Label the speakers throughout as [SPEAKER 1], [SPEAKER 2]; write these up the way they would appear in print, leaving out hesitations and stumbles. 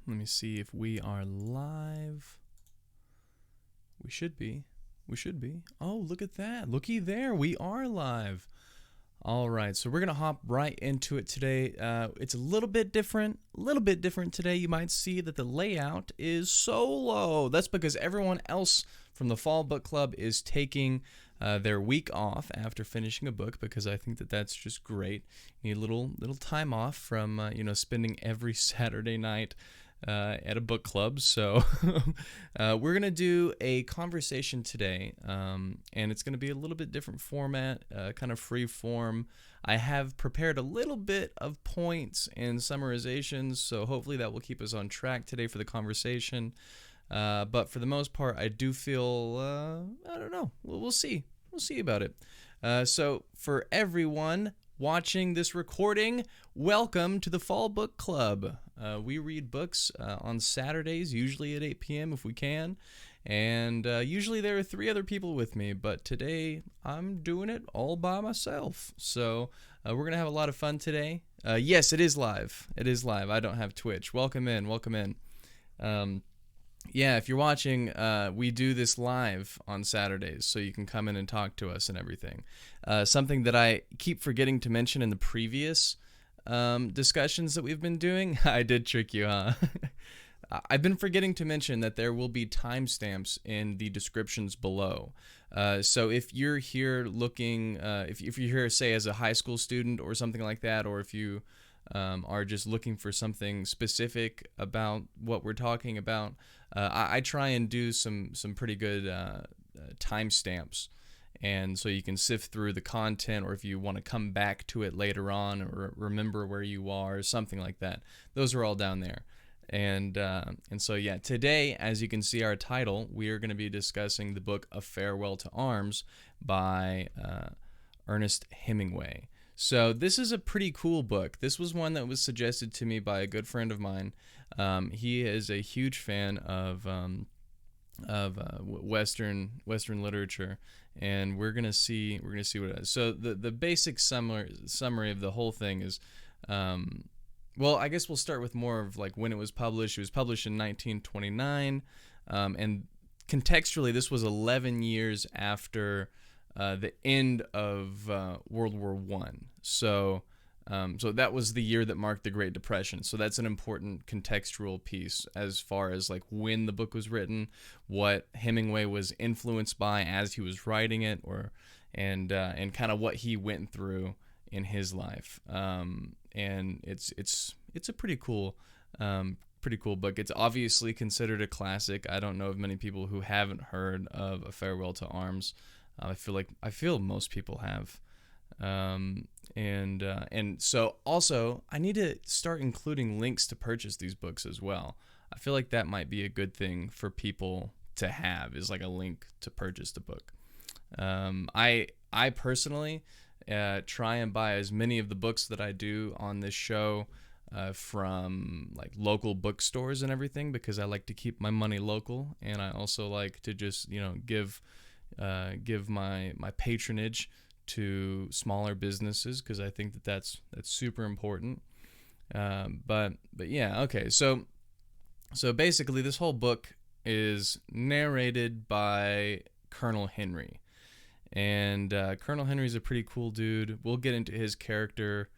[SPEAKER 1] Let me see if we are live. We should be. We should be. Oh, look at that. Looky there. We are live. All right, so we're going to hop right into it today. It's a little bit different today. You might see that the layout is solo. That's because everyone else from the Fall Book Club is taking their week off after finishing a book, because I think that that's just great. You need a little time off from spending every Saturday night at a book club. So we're going to do a conversation today, and it's going to be a little bit different format, kind of free form. I have prepared a little bit of points and summarizations, so hopefully that will keep us on track today for the conversation. But for the most part, I do feel, I don't know, we'll see. We'll see about it. So for everyone watching this recording, welcome to the Fall Book Club. We read books on Saturdays, usually at 8 p.m. if we can, and usually there are 3 other people with me, but today I'm doing it all by myself. So we're going to have a lot of fun today. Yes, it is live. It is live. I don't have Twitch. Welcome in. Welcome in. Yeah, if you're watching, we do this live on Saturdays, so you can come in and talk to us and everything. Something that I keep forgetting to mention in the previous discussions that we've been doing. I did trick you, huh? I've been forgetting to mention that there will be timestamps in the descriptions below. So if you're here looking, if you're here, say, as a high school student or something like that, or if you are just looking for something specific about what we're talking about, I try and do some pretty good timestamps, and so you can sift through the content, or if you want to come back to it later on or remember where you are or something like that. Those are all down there. And so yeah, today, as you can see our title, we are going to be discussing the book A Farewell to Arms by Ernest Hemingway. So this is a pretty cool book. This was one that was suggested to me by a good friend of mine. He is a huge fan of Western literature, and we're gonna see what it is. So the basic summary of the whole thing is, well, I guess we'll start with more of like when it was published. It was published in 1929, and contextually, this was 11 years after the end of World War I. So that was the year that marked the Great Depression. So that's an important contextual piece as far as like when the book was written, what Hemingway was influenced by as he was writing it, and kind of what he went through in his life. And it's a pretty cool book. It's obviously considered a classic. I don't know of many people who haven't heard of A Farewell to Arms. I feel most people have, and so also I need to start including links to purchase these books as well. I feel like that might be a good thing for people to have, is like a link to purchase the book. I personally try and buy as many of the books that I do on this show from like local bookstores and everything, because I like to keep my money local, and I also like to just give my patronage to smaller businesses, because I think that that's super important. But yeah, okay. So basically, this whole book is narrated by Colonel Henry, and Colonel Henry's a pretty cool dude. We'll get into his character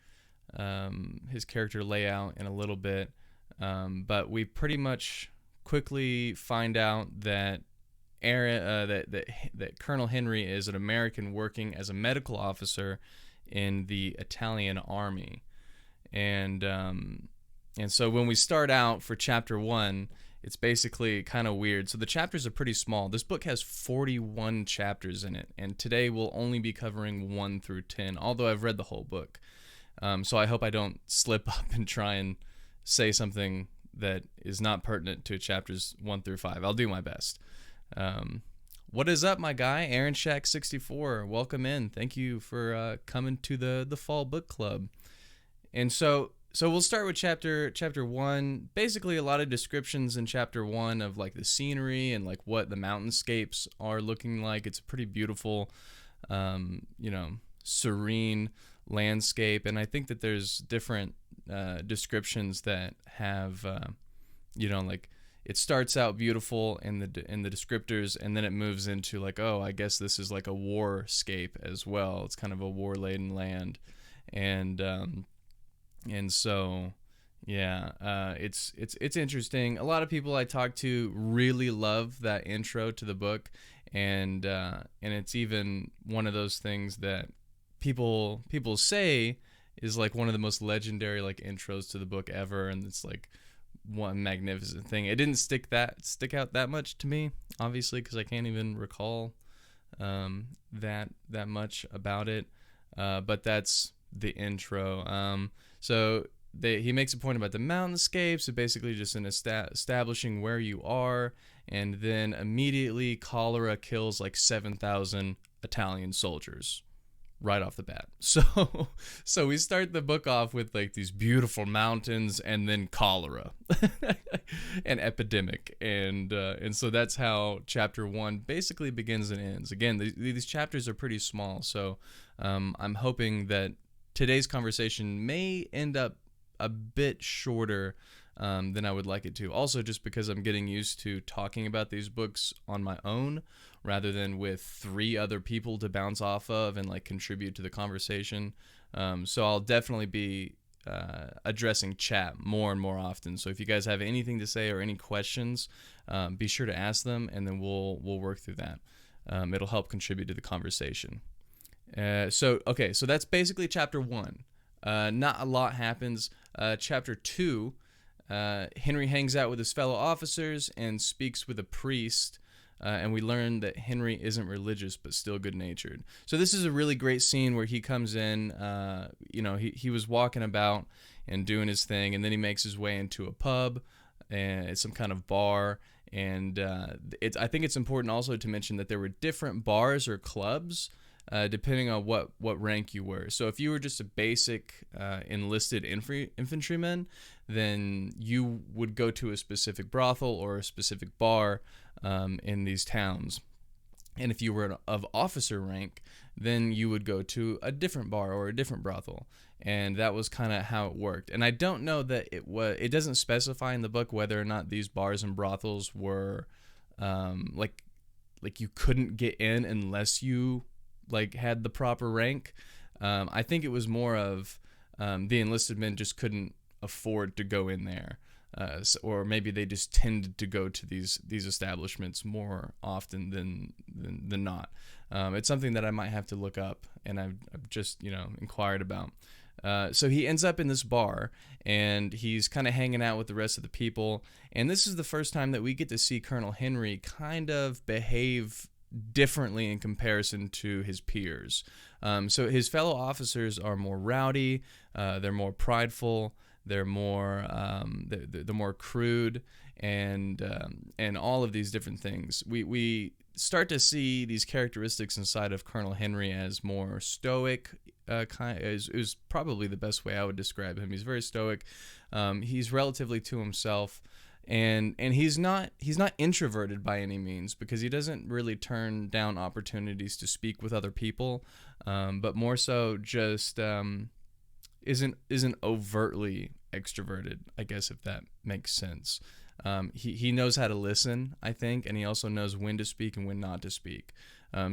[SPEAKER 1] layout in a little bit, but we pretty much quickly find out that that Colonel Henry is an American working as a medical officer in the Italian army, and so when we start out for chapter 1, it's basically kind of weird. So the chapters are pretty small. This book has 41 chapters in it, and today we'll only be covering 1 through 10. Although I've read the whole book, so I hope I don't slip up and try and say something that is not pertinent to chapters 1 through 5. I'll do my best. What is up, my guy? Aaron Shack 64. Welcome in. Thank you for coming to the Fall Book Club. And so we'll start with chapter 1. Basically, a lot of descriptions in chapter 1 of like the scenery and like what the mountainscapes are looking like. It's a pretty beautiful, serene landscape, and I think that there's different descriptions that have like it starts out beautiful in the descriptors, and then it moves into like, oh, I guess this is like a warscape as well. It's kind of a war-laden land, and so yeah, it's interesting. A lot of people I talk to really love that intro to the book, and it's even one of those things that people say is like one of the most legendary like intros to the book ever, and it's like one magnificent thing. It didn't stick out that much to me, obviously, because I can't even recall that much about it. But that's the intro. So he makes a point about the mountainscape, so basically just an establishing where you are, and then immediately cholera kills like 7,000 Italian soldiers right off the bat. So we start the book off with like these beautiful mountains, and then cholera, an epidemic, and so that's how chapter 1 basically begins and ends. Again, these chapters are pretty small, so I'm hoping that today's conversation may end up a bit shorter than I would like it to. Also, just because I'm getting used to talking about these books on my own rather than with 3 other people to bounce off of and like contribute to the conversation. So I'll definitely be addressing chat more and more often. So if you guys have anything to say or any questions, be sure to ask them, and then we'll work through that. It'll help contribute to the conversation. So that's basically chapter 1. Not a lot happens. Chapter 2, Henry hangs out with his fellow officers and speaks with a priest, and we learn that Henry isn't religious but still good-natured. So this is a really great scene where he comes in. He was walking about and doing his thing, and then he makes his way into a pub, and it's some kind of bar. And I think it's important also to mention that there were different bars or clubs depending on what rank you were. So if you were just a basic enlisted infantryman, then you would go to a specific brothel or a specific bar in these towns. And if you were of officer rank, then you would go to a different bar or a different brothel. And that was kind of how it worked. And I don't know that it doesn't specify in the book whether or not these bars and brothels were like you couldn't get in unless you like had the proper rank. I think it was more of the enlisted men just couldn't afford to go in there, or maybe they just tended to go to these establishments more often than not. It's something that I might have to look up, and I've just inquired about. So he ends up in this bar, and he's kind of hanging out with the rest of the people, and this is the first time that we get to see Colonel Henry kind of behave differently in comparison to his peers. So his fellow officers are more rowdy, they're more prideful, they're more crude, and all of these different things. We start to see these characteristics inside of Colonel Henry as more stoic. Is probably the best way I would describe him. He's very stoic. He's relatively to himself. And he's not introverted by any means, because he doesn't really turn down opportunities to speak with other people, but more so just isn't overtly extroverted, I guess, if that makes sense. He knows how to listen, I think, and he also knows when to speak and when not to speak.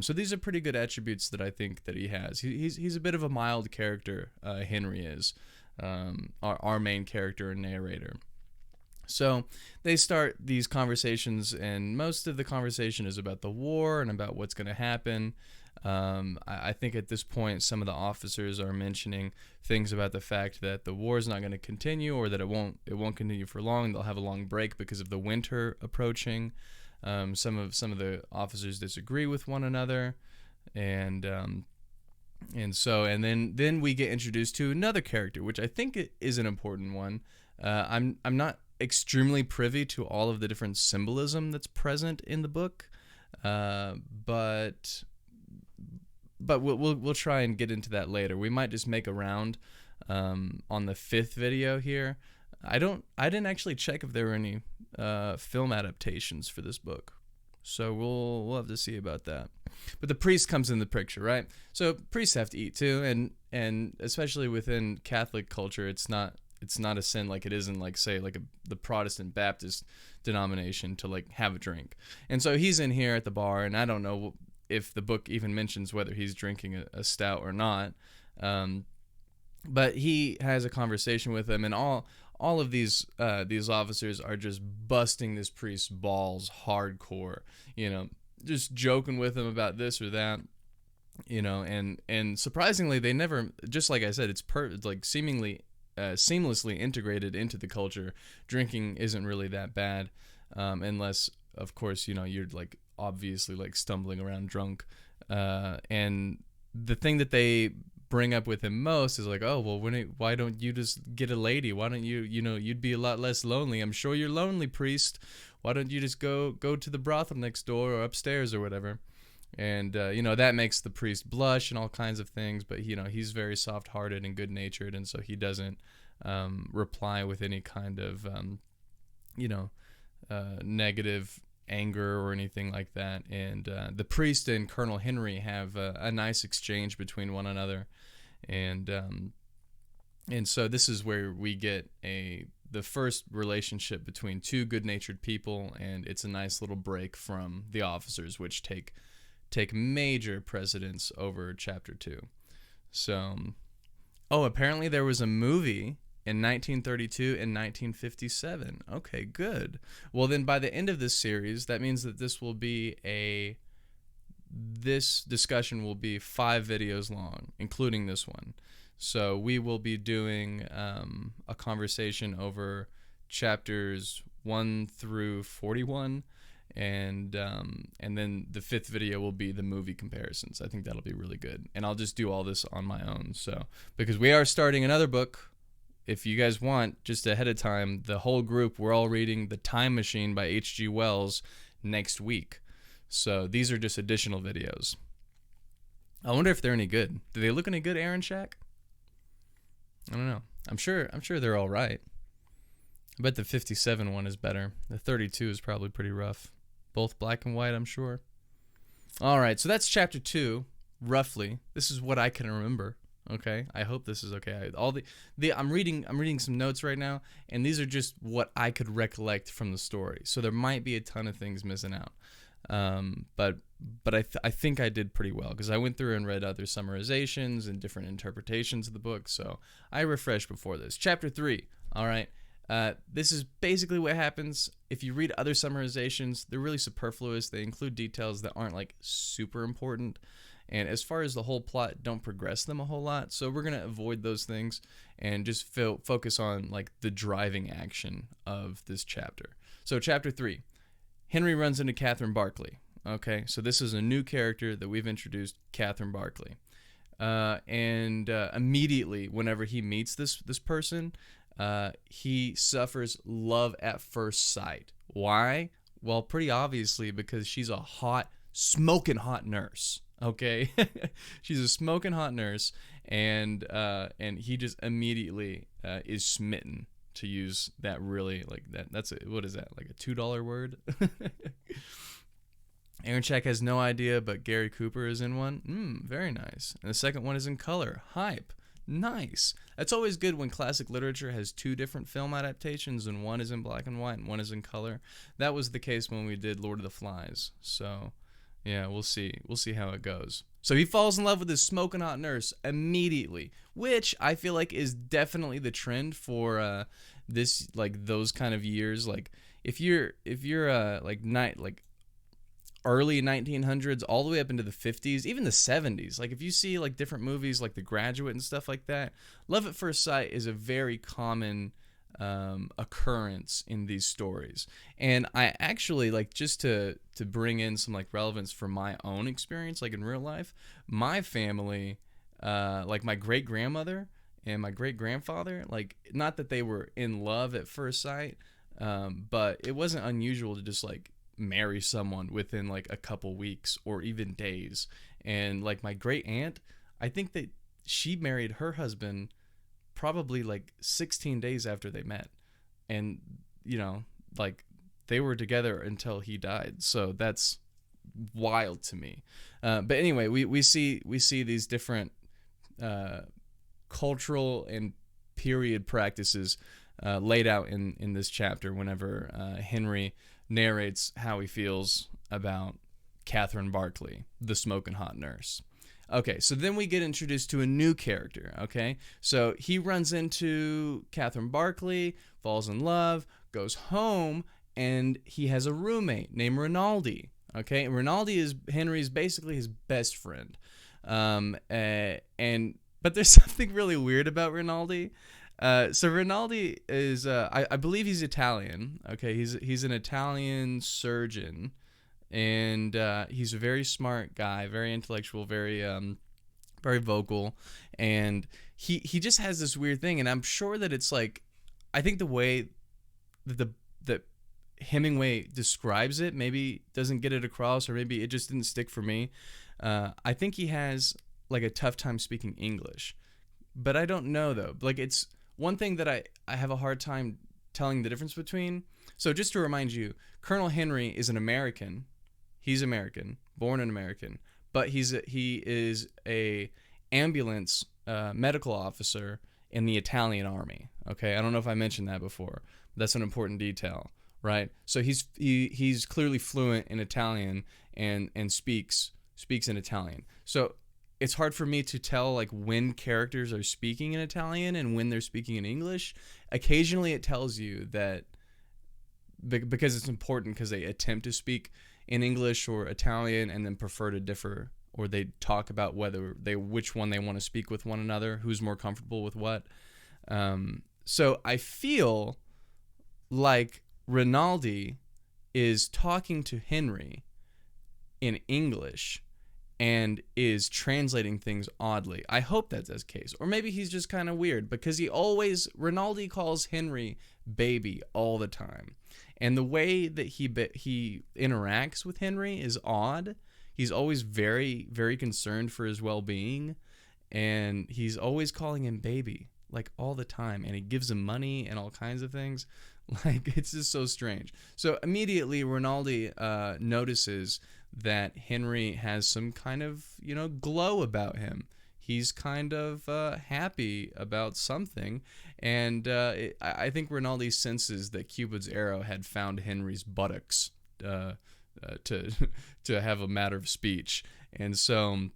[SPEAKER 1] So these are pretty good attributes that I think that he has. He's a bit of a mild character, Henry is, our main character and narrator. So they start these conversations, and most of the conversation is about the war and about what's going to happen. I think at this point, some of the officers are mentioning things about the fact that the war is not going to continue, or that it won't continue for long. They'll have a long break because of the winter approaching. Some of the officers disagree with one another, and then we get introduced to another character, which I think is an important one. I'm not extremely privy to all of the different symbolism that's present in the book, but we'll try and get into that later. We might just make a round on the 5th video here. I didn't actually check if there were any film adaptations for this book, so we'll have to see about that. But the priest comes in the picture, right? So priests have to eat too, and especially within Catholic culture, it's not it's not a sin like it is in, like, say, like the Protestant Baptist denomination to, like, have a drink. And so he's in here at the bar, and I don't know if the book even mentions whether he's drinking a stout or not. But he has a conversation with him, and all of these officers are just busting this priest's balls hardcore, just joking with him about this or that, and surprisingly they never, just like I said, it's like seemingly seamlessly integrated into the culture. Drinking isn't really that bad, unless of course you're like obviously like stumbling around drunk, and the thing that they bring up with him most is like, oh well, why don't you just get a lady? Why don't you you'd be a lot less lonely. I'm sure you're lonely, priest. Why don't you just go to the brothel next door or upstairs or whatever? And that makes the priest blush and all kinds of things, but he's very soft-hearted and good-natured, and so he doesn't reply with any kind of negative anger or anything like that. And the priest and Colonel Henry have a nice exchange between one another, and so this is where we get the first relationship between two good-natured people, and it's a nice little break from the officers, which take major precedence over chapter 2. So, apparently there was a movie in 1932 and 1957. Okay, good. Well, then by the end of this series, that means that this discussion will be 5 videos long, including this one. So we will be doing a conversation over chapters 1 through 41, and then the 5th video will be the movie comparisons. I think that'll be really good, and I'll just do all this on my own. So because we are starting another book, if you guys want, just ahead of time, the whole group, we're all reading The Time Machine by H.G. Wells next week. So these are just additional videos. I wonder if they're any good. Do they look any good, Aaron Shack? I don't know. I'm sure they're all right. I bet the 57 one is better. The 32 is probably pretty rough. Both black and white, I'm sure. All right, so that's chapter 2, roughly. This is what I can remember. Okay, I hope this is okay. I'm reading some notes right now, and these are just what I could recollect from the story. So there might be a ton of things missing out. But I think I did pretty well, because I went through and read other summarizations and different interpretations of the book, so I refreshed before this. Chapter 3, all right. This is basically what happens. If you read other summarizations, they're really superfluous. They include details that aren't like super important, and as far as the whole plot, don't progress them a whole lot. So we're gonna avoid those things and just focus on like the driving action of this chapter. So chapter 3, Henry runs into Catherine Barclay. Okay, so this is a new character that we've introduced, Catherine Barclay. And immediately, whenever he meets this person, he suffers love at first sight. Why? Well, pretty obviously, because she's a smoking hot nurse. Okay, she's a smoking hot nurse, and he just immediately is smitten. To use that really like that. What is that? Like a $2 word? Aaron Check has no idea, but Gary Cooper is in one. Very nice. And the second one is in color. Hype. Nice. That's always good when classic literature has 2 different film adaptations, and one is in black and white and one is in color. That was the case when we did Lord of the Flies. So, yeah, we'll see. We'll see how it goes. So he falls in love with this smoking hot nurse immediately, which I feel like is definitely the trend for this, like those kind of years. Like if you're like early 1900s all the way up into the 50s, even the 70s. Like if you see like different movies like The Graduate and stuff like that, love at first sight is a very common occurrence in these stories. And I actually, like, just to bring in some like relevance for my own experience, like in real life, my family, like my great grandmother and my great grandfather, like, not that they were in love at first sight, but it wasn't unusual to just like marry someone within like a couple weeks or even days. And like my great aunt, I think that she married her husband probably like 16 days after they met, and like they were together until he died. So that's wild to me. But anyway, we see these different cultural and period practices laid out in this chapter whenever Henry narrates how he feels about Catherine Barkley, the smoking hot nurse. Okay, so then we get introduced to a new character, okay? So he runs into Catherine Barkley, falls in love, goes home, and he has a roommate named Rinaldi, okay? And Rinaldi is Henry's basically his best friend. But there's something really weird about Rinaldi. So Rinaldi is, I believe he's Italian, okay? He's an Italian surgeon. And he's a very smart guy, very intellectual, very vocal, and he just has this weird thing. And I'm sure that it's like, I think the way that Hemingway describes it maybe doesn't get it across, or maybe it just didn't stick for me. I think he has like a tough time speaking English, but I don't know though. Like, it's one thing that I have a hard time telling the difference between. So just to remind you, Colonel Henry is an American. He's American, born an American, but he is a ambulance medical officer in the Italian army. Okay, I don't know if I mentioned that before. That's an important detail, right? So he's clearly fluent in Italian and speaks in Italian. So it's hard for me to tell like when characters are speaking in Italian and when they're speaking in English. Occasionally, it tells you that because it's important, because they attempt to speak in English or Italian and then prefer to differ, or they talk about which one they want to speak with one another, who's more comfortable with what. So I feel like Rinaldi is talking to Henry in English and is translating things oddly. I hope that's the case. Or maybe he's just kind of weird, because Rinaldi calls Henry baby all the time. And the way that he interacts with Henry is odd. He's always very, very concerned for his well-being, and he's always calling him baby, like all the time. And he gives him money and all kinds of things. Like, it's just so strange. So immediately, Rinaldi notices that Henry has some kind of, glow about him. He's kind of happy about something, and I think Rinaldi senses that Cupid's arrow had found Henry's buttocks to have a matter of speech, and so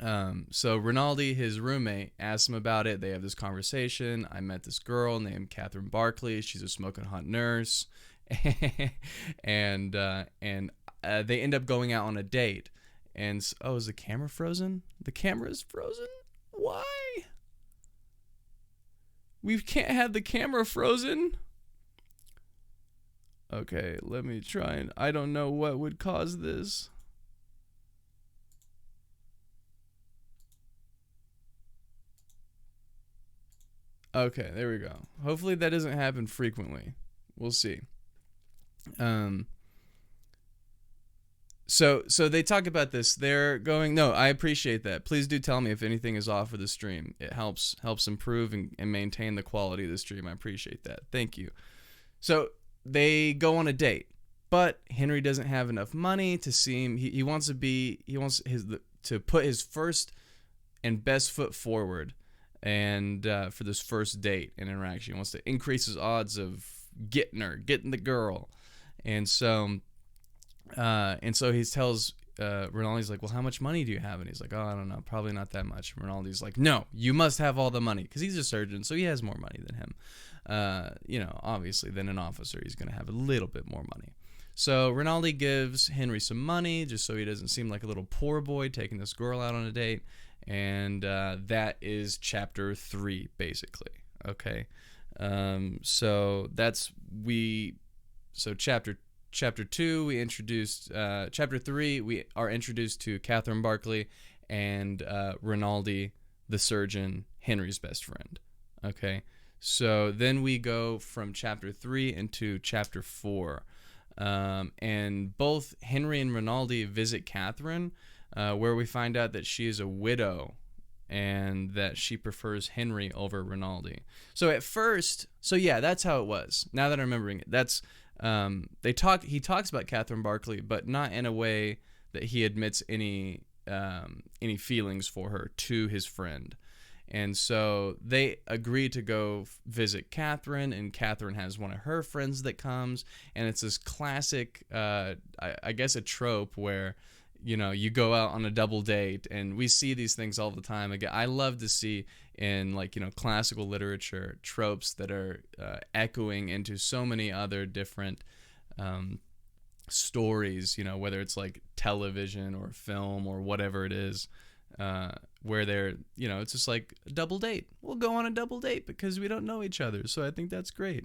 [SPEAKER 1] Rinaldi, his roommate, asks him about it. They have this conversation. I met this girl named Catherine Barkley. She's a smoking hot nurse, and they end up going out on a date. And is the camera frozen? The camera is frozen? Why? We can't have the camera frozen. Okay, let me try, I don't know what would cause this. Okay, there we go. Hopefully that doesn't happen frequently. We'll see. So they talk about this. They're going, no, I appreciate that. Please do tell me if anything is off with the stream. It helps improve and maintain the quality of the stream. I appreciate that. Thank you. So they go on a date, but Henry doesn't have enough money to seem. He wants to put his first and best foot forward, and for this first date and interaction, he wants to increase his odds of getting the girl, and so he tells Rinaldi's like, well, how much money do you have? And he's like, oh, I don't know, probably not that much. And Rinaldi's like, no, you must have all the money, because he's a surgeon, so he has more money than him. Obviously, than an officer, he's going to have a little bit more money. So Rinaldi gives Henry some money just so he doesn't seem like a little poor boy taking this girl out on a date. And that is chapter 3, basically. Okay. So chapter 2, we introduced, chapter 3, we are introduced to Catherine Barkley and Rinaldi, the surgeon, Henry's best friend. Okay. So then we go from chapter 3 into chapter 4. And both Henry and Rinaldi visit Catherine, where we find out that she is a widow and that she prefers Henry over Rinaldi. So at first, that's how it was. Now that I'm remembering it, that's he talks about Catherine Barkley, but not in a way that he admits any feelings for her to his friend. And so they agree to go visit Catherine, and Catherine has one of her friends that comes, and it's this classic, I guess, a trope where, you know, you go out on a double date, and we see these things all the time. Again, I love to see in, like, you know, classical literature tropes that are echoing into so many other different stories, you know, whether it's like television or film or whatever it is, where they're, you know, it's just like a double date. We'll go on a double date because we don't know each other. So I think that's great.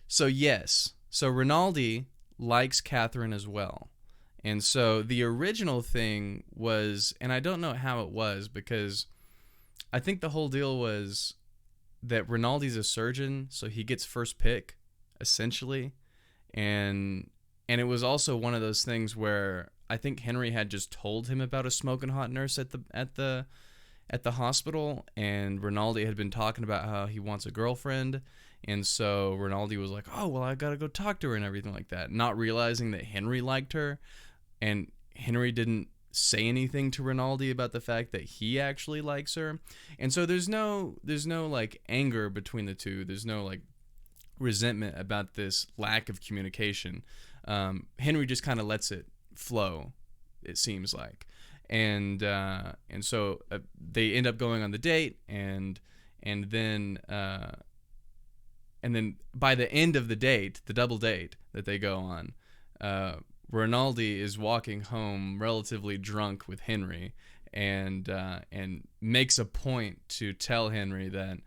[SPEAKER 1] So yes, so Rinaldi likes Catherine as well. And so the original thing was, and I don't know how it was, because I think the whole deal was that Rinaldi's a surgeon, so he gets first pick, essentially. And it was also one of those things where I think Henry had just told him about a smoking hot nurse at the hospital, and Rinaldi had been talking about how he wants a girlfriend, and so Rinaldi was like, "Oh, well, I gotta go talk to her," and everything like that, not realizing that Henry liked her, and Henry didn't say anything to Rinaldi about the fact that he actually likes her, and so there's no like anger between the two. There's no like resentment about this lack of communication. Henry just kind of lets it flow, it seems like, and so they end up going on the date, and then by the end of the date, the double date that they go on, Rinaldi is walking home relatively drunk with Henry, and makes a point to tell Henry that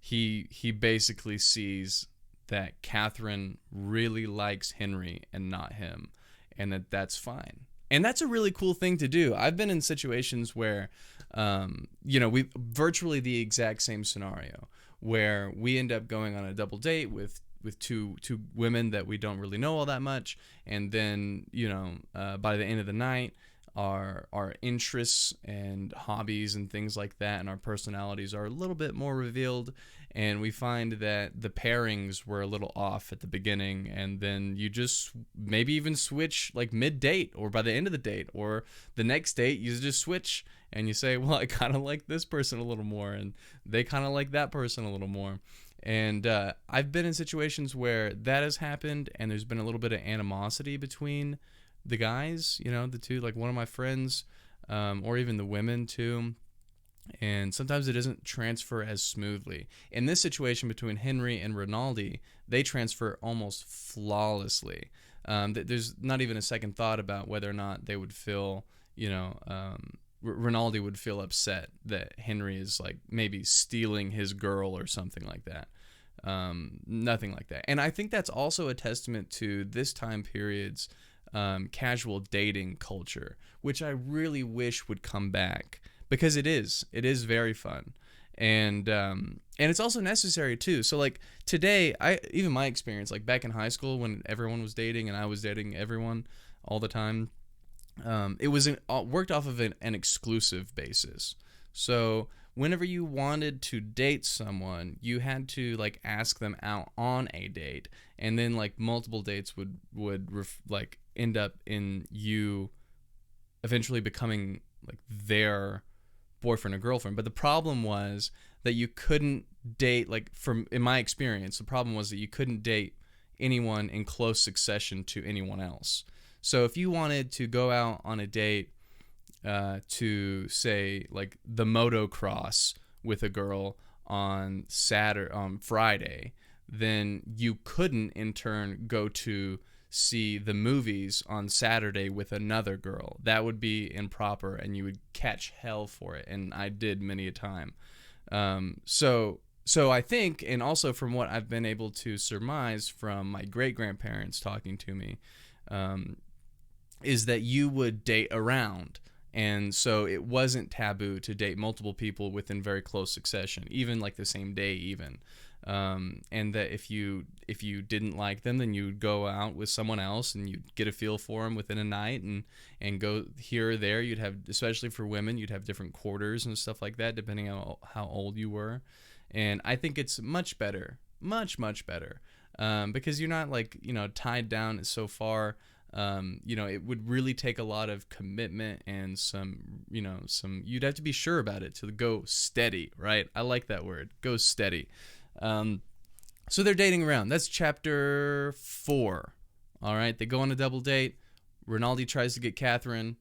[SPEAKER 1] he basically sees that Catherine really likes Henry and not him, and that's fine. And that's a really cool thing to do. I've been in situations where, you know, we virtually the exact same scenario where we end up going on a double date with two women that we don't really know all that much, and then, you know, by the end of the night, our interests and hobbies and things like that and our personalities are a little bit more revealed, and we find that the pairings were a little off at the beginning, and then you just maybe even switch like mid-date or by the end of the date or the next date. You just switch and you say, well, I kind of like this person a little more, and they kind of like that person a little more. And I've been in situations where that has happened, and there's been a little bit of animosity between the guys, you know, the two, like one of my friends, or even the women too. And sometimes it doesn't transfer as smoothly. In this situation between Henry and Rinaldi, they transfer almost flawlessly. There's not even a second thought about whether or not they would feel, you know, Rinaldi would feel upset that Henry is like maybe stealing his girl or something like that. Nothing like that. And I think that's also a testament to this time period's casual dating culture, which I really wish would come back, because it is very fun, and it's also necessary too. So like today, even my experience, like back in high school when everyone was dating and I was dating everyone all the time, it was worked off of an exclusive basis. So whenever you wanted to date someone, you had to like ask them out on a date, and then like multiple dates would like end up in you eventually becoming like their boyfriend or girlfriend. But the problem was that you couldn't date, like in my experience, the problem was that you couldn't date anyone in close succession to anyone else. So if you wanted to go out on a date to say like the motocross with a girl on Friday, then you couldn't in turn go to see the movies on Saturday with another girl. That would be improper, and you would catch hell for it, and I did many a time. So I think, and also from what I've been able to surmise from my great-grandparents talking to me, is that you would date around. And so it wasn't taboo to date multiple people within very close succession, even like the same day even. And that if you didn't like them, then you'd go out with someone else and you'd get a feel for them within a night, and go here or there. You'd have, especially for women, you'd have different quarters and stuff like that, depending on how old you were. And I think it's much better, much better, because you're not like, you know, tied down so far It would really take a lot of commitment and you'd have to be sure about it to go steady, right? I like that word, go steady. So they're dating around. That's chapter 4. All right, they go on a double date. Rinaldi tries to get Catherine.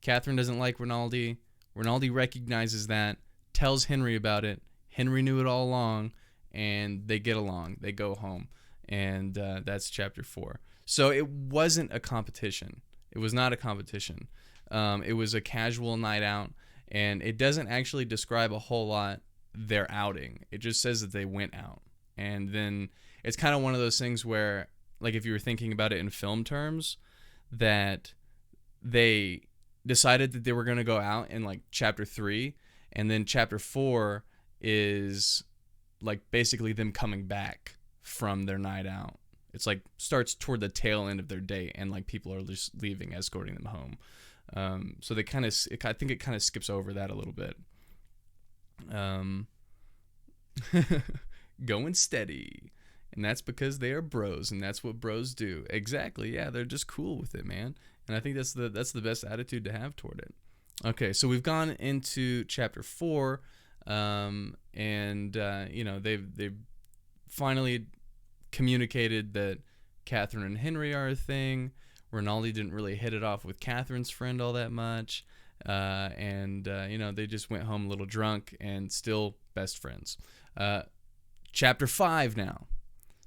[SPEAKER 1] Catherine doesn't like Rinaldi. Rinaldi recognizes that, tells Henry about it. Henry knew it all along, and they get along. They go home, and that's chapter 4. So it wasn't a competition. It was not a competition. It was a casual night out, and it doesn't actually describe a whole lot their outing. It just says that they went out. And then it's kind of one of those things where, like, if you were thinking about it in film terms, that they decided that they were going to go out in, like, chapter 3, and then chapter 4 is, like, basically them coming back from their night out. It's like starts toward the tail end of their date, and like people are just leaving, escorting them home. So they I think it kind of skips over that a little bit. Going steady, and that's because they are bros, and that's what bros do. Exactly, yeah, they're just cool with it, man. And I think that's the best attitude to have toward it. Okay, so we've gone into chapter 4, they've finally communicated that Catherine and Henry are a thing. Rinaldi didn't really hit it off with Catherine's friend all that much. They just went home a little drunk and still best friends. Chapter 5 now.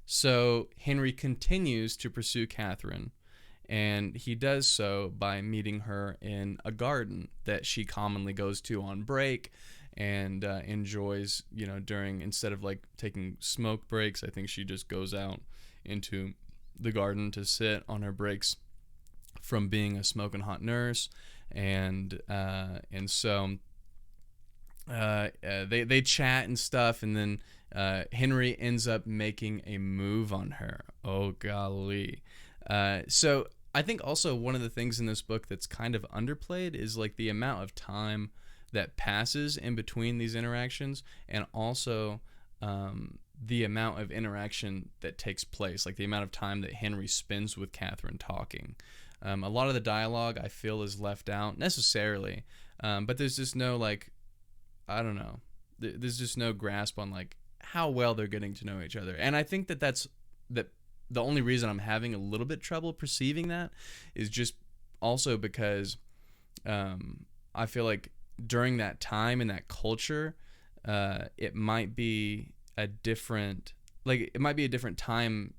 [SPEAKER 1] So Henry continues to pursue Catherine, and he does so by meeting her in a garden that she commonly goes to on break and enjoys, instead of like taking smoke breaks, I think she just goes out into the garden to sit on her breaks from being a smoking hot nurse. And so they chat and stuff, and then Henry ends up making a move on her. Oh, golly. So I think also one of the things in this book that's kind of underplayed is like the amount of time that passes in between these interactions, and also the amount of interaction that takes place, like the amount of time that Henry spends with Catherine talking. A lot of the dialogue I feel is left out necessarily, but there's just no there's just no grasp on like how well they're getting to know each other. And I think that's the only reason I'm having a little bit trouble perceiving that is just also because I feel like during that time and that culture, it might be a different time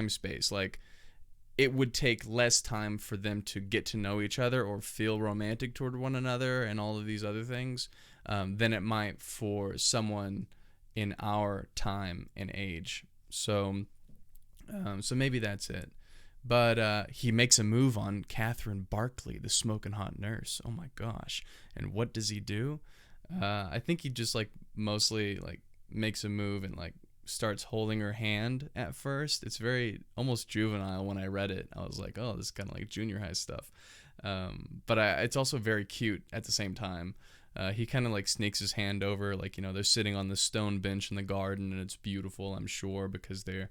[SPEAKER 1] space. Like it would take less time for them to get to know each other or feel romantic toward one another and all of these other things than it might for someone in our time and age. So maybe that's it. But he makes a move on Catherine Barkley, the smoking hot nurse. Oh my gosh. And what does he do? I think he just like mostly like makes a move and like starts holding her hand at first. It's very almost juvenile. When I read it, I was like, oh, this is kind of like junior high stuff. But it's also very cute at the same time. He kind of like sneaks his hand over, like, they're sitting on the stone bench in the garden, and it's beautiful, I'm sure, because they're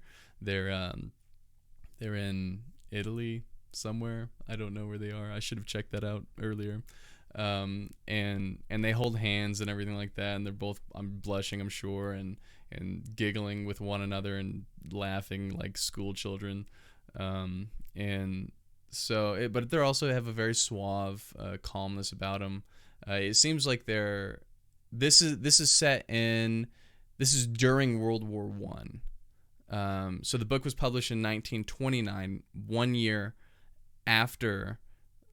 [SPEAKER 1] in Italy somewhere. I don't know where they are. I should have checked that out earlier. And they hold hands and everything like that, and they're both, I'm blushing, I'm sure, and giggling with one another and laughing like school children. And so, but they also have a very suave calmness about them. It seems like this is during World War I. So the book was published in 1929, 1 year after,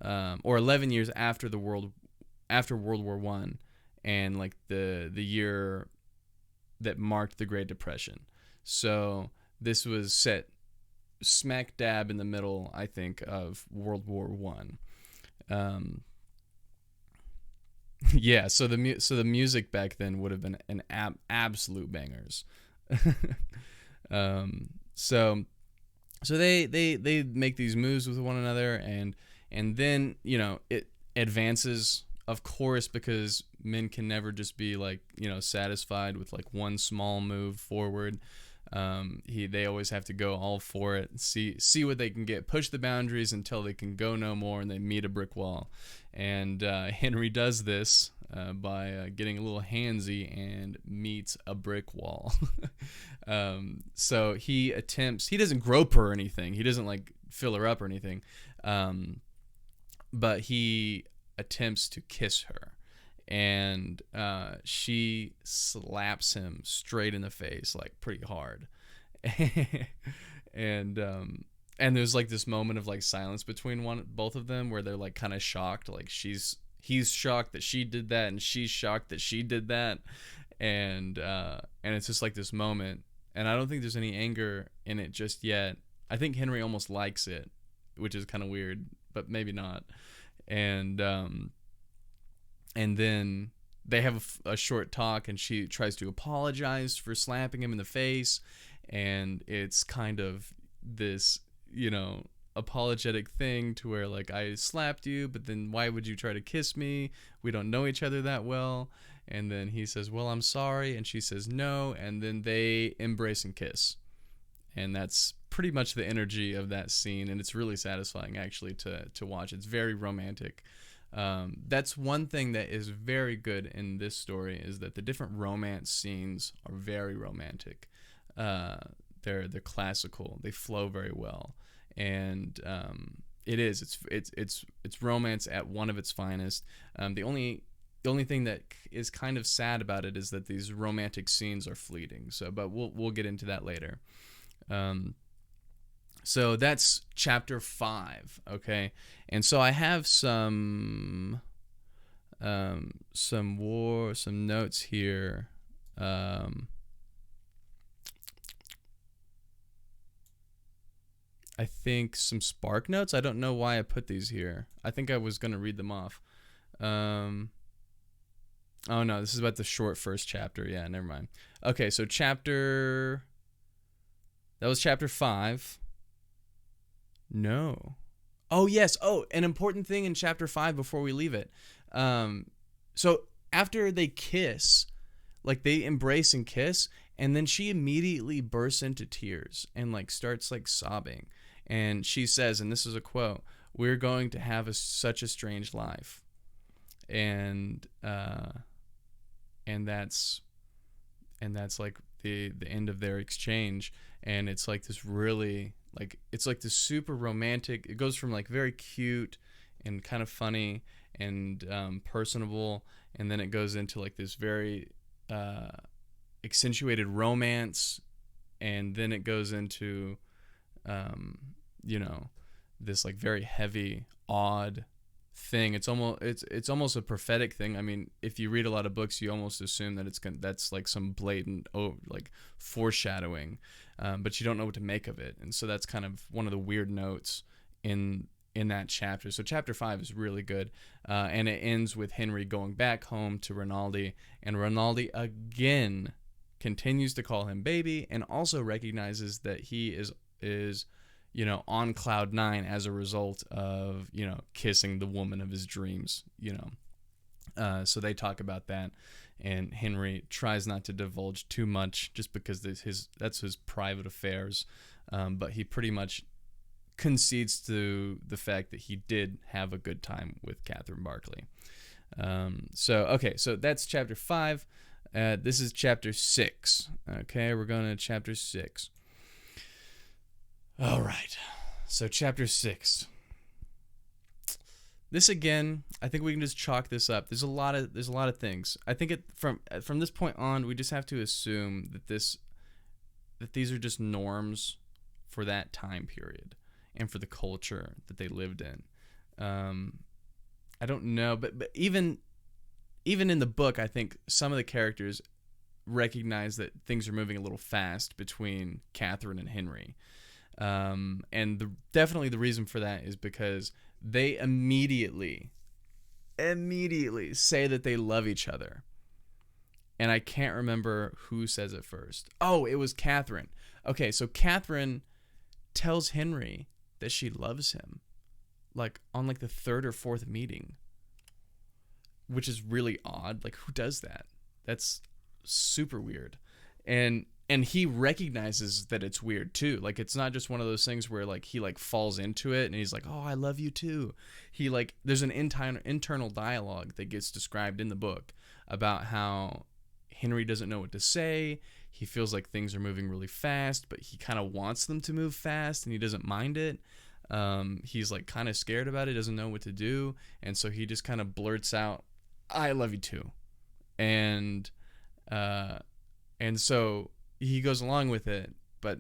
[SPEAKER 1] or 11 years after World War I, and like the year that marked the Great Depression. So this was set smack dab in the middle, I think, of World War I. Yeah, so the music back then would have been an absolute bangers. So they make these moves with one another, and then it advances, of course, because men can never just be like satisfied with like one small move forward. They always have to go all for it, see what they can get, push the boundaries until they can go no more, and they meet a brick wall. And Henry does this by getting a little handsy and meets a brick wall. So he doesn't grope her or anything. He doesn't like fill her up or anything. But he attempts to kiss her. And she slaps him straight in the face, like pretty hard. and there's like this moment of like silence between both of them where they're like kind of shocked, like he's shocked that she did that, and she's shocked that she did that, and it's just like this moment, and I don't think there's any anger in it just yet. I think Henry almost likes it, which is kind of weird, but maybe not. And then they have a short talk, and she tries to apologize for slapping him in the face. And it's kind of this, apologetic thing to where, like, I slapped you, but then why would you try to kiss me? We don't know each other that well. And then he says, well, I'm sorry. And she says no. And then they embrace and kiss. And that's pretty much the energy of that scene. And it's really satisfying, actually, to watch. It's very romantic. That's one thing that is very good in this story, is that the different romance scenes are very romantic. They're classical. They flow very well, and it's romance at one of its finest. The only thing that is kind of sad about it is that these romantic scenes are fleeting. So, but we'll get into that later. So that's chapter 5, okay? And so I have some notes here. I think some Spark notes. I don't know why I put these here. I think I was going to read them off. Oh no, this is about the short first chapter. Yeah, never mind. Okay, so that was chapter 5. No. Oh, yes. Oh, an important thing in chapter 5 before we leave it. So after they kiss, like they embrace and kiss, and then she immediately bursts into tears and like starts like sobbing. And she says, and this is a quote, "We're going to have such a strange life." And that's like the end of their exchange. And it's like this really, like, it's like this super romantic. It goes from like very cute and kind of funny and personable, and then it goes into like this very accentuated romance, and then it goes into this like very heavy, odd thing. It's almost a prophetic thing. I mean, if you read a lot of books, you almost assume that that's like some blatant like foreshadowing, but you don't know what to make of it. And so that's kind of one of the weird notes in that chapter. So chapter 5 is really good, and it ends with Henry going back home to Rinaldi, and Rinaldi again continues to call him baby, and also recognizes that he is on cloud 9 as a result of kissing the woman of his dreams. So they talk about that, and Henry tries not to divulge too much just because that's his private affairs, but he pretty much concedes to the fact that he did have a good time with Catherine Barclay. So that's chapter 5. This is chapter 6. Okay, we're going to chapter 6. All right, so chapter 6. This again, I think we can just chalk this up. There's a lot of things. I think from this point on, we just have to assume that these are just norms for that time period and for the culture that they lived in. I don't know, but even in the book, I think some of the characters recognize that things are moving a little fast between Catherine and Henry. And definitely the reason for that is because they immediately say that they love each other. And I can't remember who says it first. Oh, it was Catherine. Okay, so Catherine tells Henry that she loves him, like on like the 3rd or 4th meeting, which is really odd. Like, who does that? That's super weird. And and he recognizes that it's weird too. Like, it's not just one of those things where like he like falls into it and he's like, oh, I love you too. He like, there's an internal dialogue that gets described in the book about how Henry doesn't know what to say. He feels like things are moving really fast, but he kind of wants them to move fast and he doesn't mind it. He's like kind of scared about it, doesn't know what to do. And so he just kind of blurts out, I love you too. And so he goes along with it, but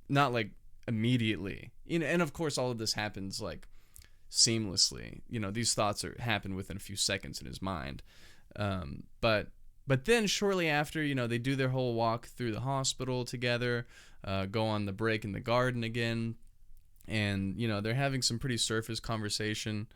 [SPEAKER 1] not like immediately. And of course all of this happens like seamlessly. These thoughts happen within a few seconds in his mind. But then shortly after, they do their whole walk through the hospital together, go on the break in the garden again, and they're having some pretty surface conversation,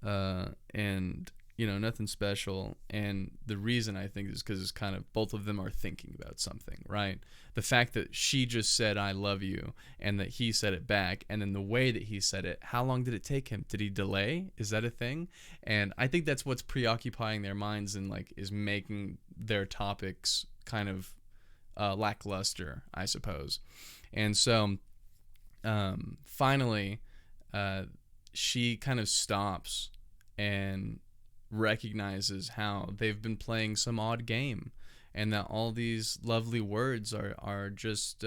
[SPEAKER 1] and nothing special. And the reason I think is because it's kind of both of them are thinking about something, right? The fact that she just said I love you and that he said it back, and then the way that he said it, how long did it take him? Did he delay? Is that a thing? And I think that's what's preoccupying their minds and like is making their topics kind of lackluster, I suppose. And so finally she kind of stops and recognizes how they've been playing some odd game, and that all these lovely words are just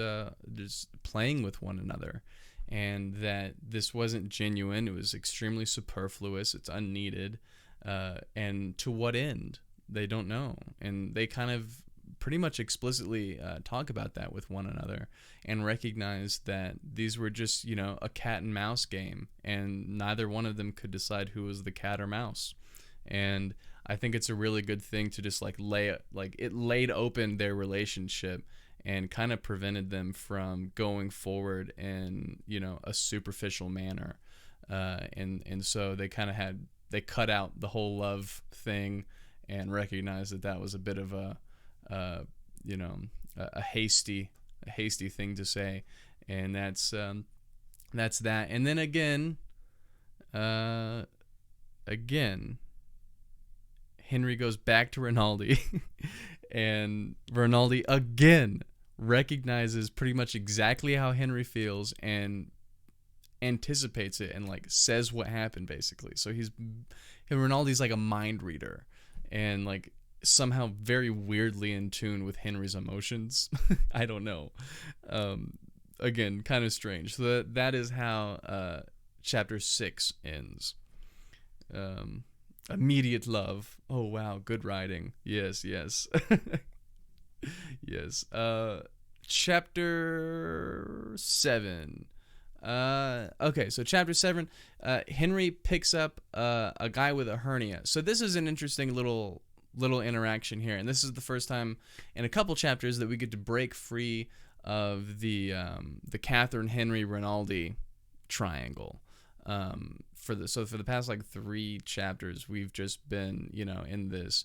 [SPEAKER 1] playing with one another, and that this wasn't genuine. It was extremely superfluous. It's unneeded, and to what end? They don't know. And they kind of pretty much explicitly talk about that with one another and recognize that these were just, a cat and mouse game, and neither one of them could decide who was the cat or mouse. And I think it's a really good thing to just it laid open their relationship and kind of prevented them from going forward in, a superficial manner. And so they they cut out the whole love thing and recognized that was a bit of a hasty thing to say. And that's that. And then again, Henry goes back to Rinaldi and Rinaldi again recognizes pretty much exactly how Henry feels and anticipates it and like says what happened basically. So Rinaldi's like a mind reader and like somehow very weirdly in tune with Henry's emotions. I don't know. Again, kind of strange. So that is how chapter 6 ends. Immediate love. Oh wow, good writing. Yes. Yes. Chapter 7. Okay, so chapter 7, Henry picks up a guy with a hernia. So this is an interesting little interaction here, and this is the first time in a couple chapters that we get to break free of the Catherine, Henry, Rinaldi triangle. For the past like 3 chapters, we've just been in this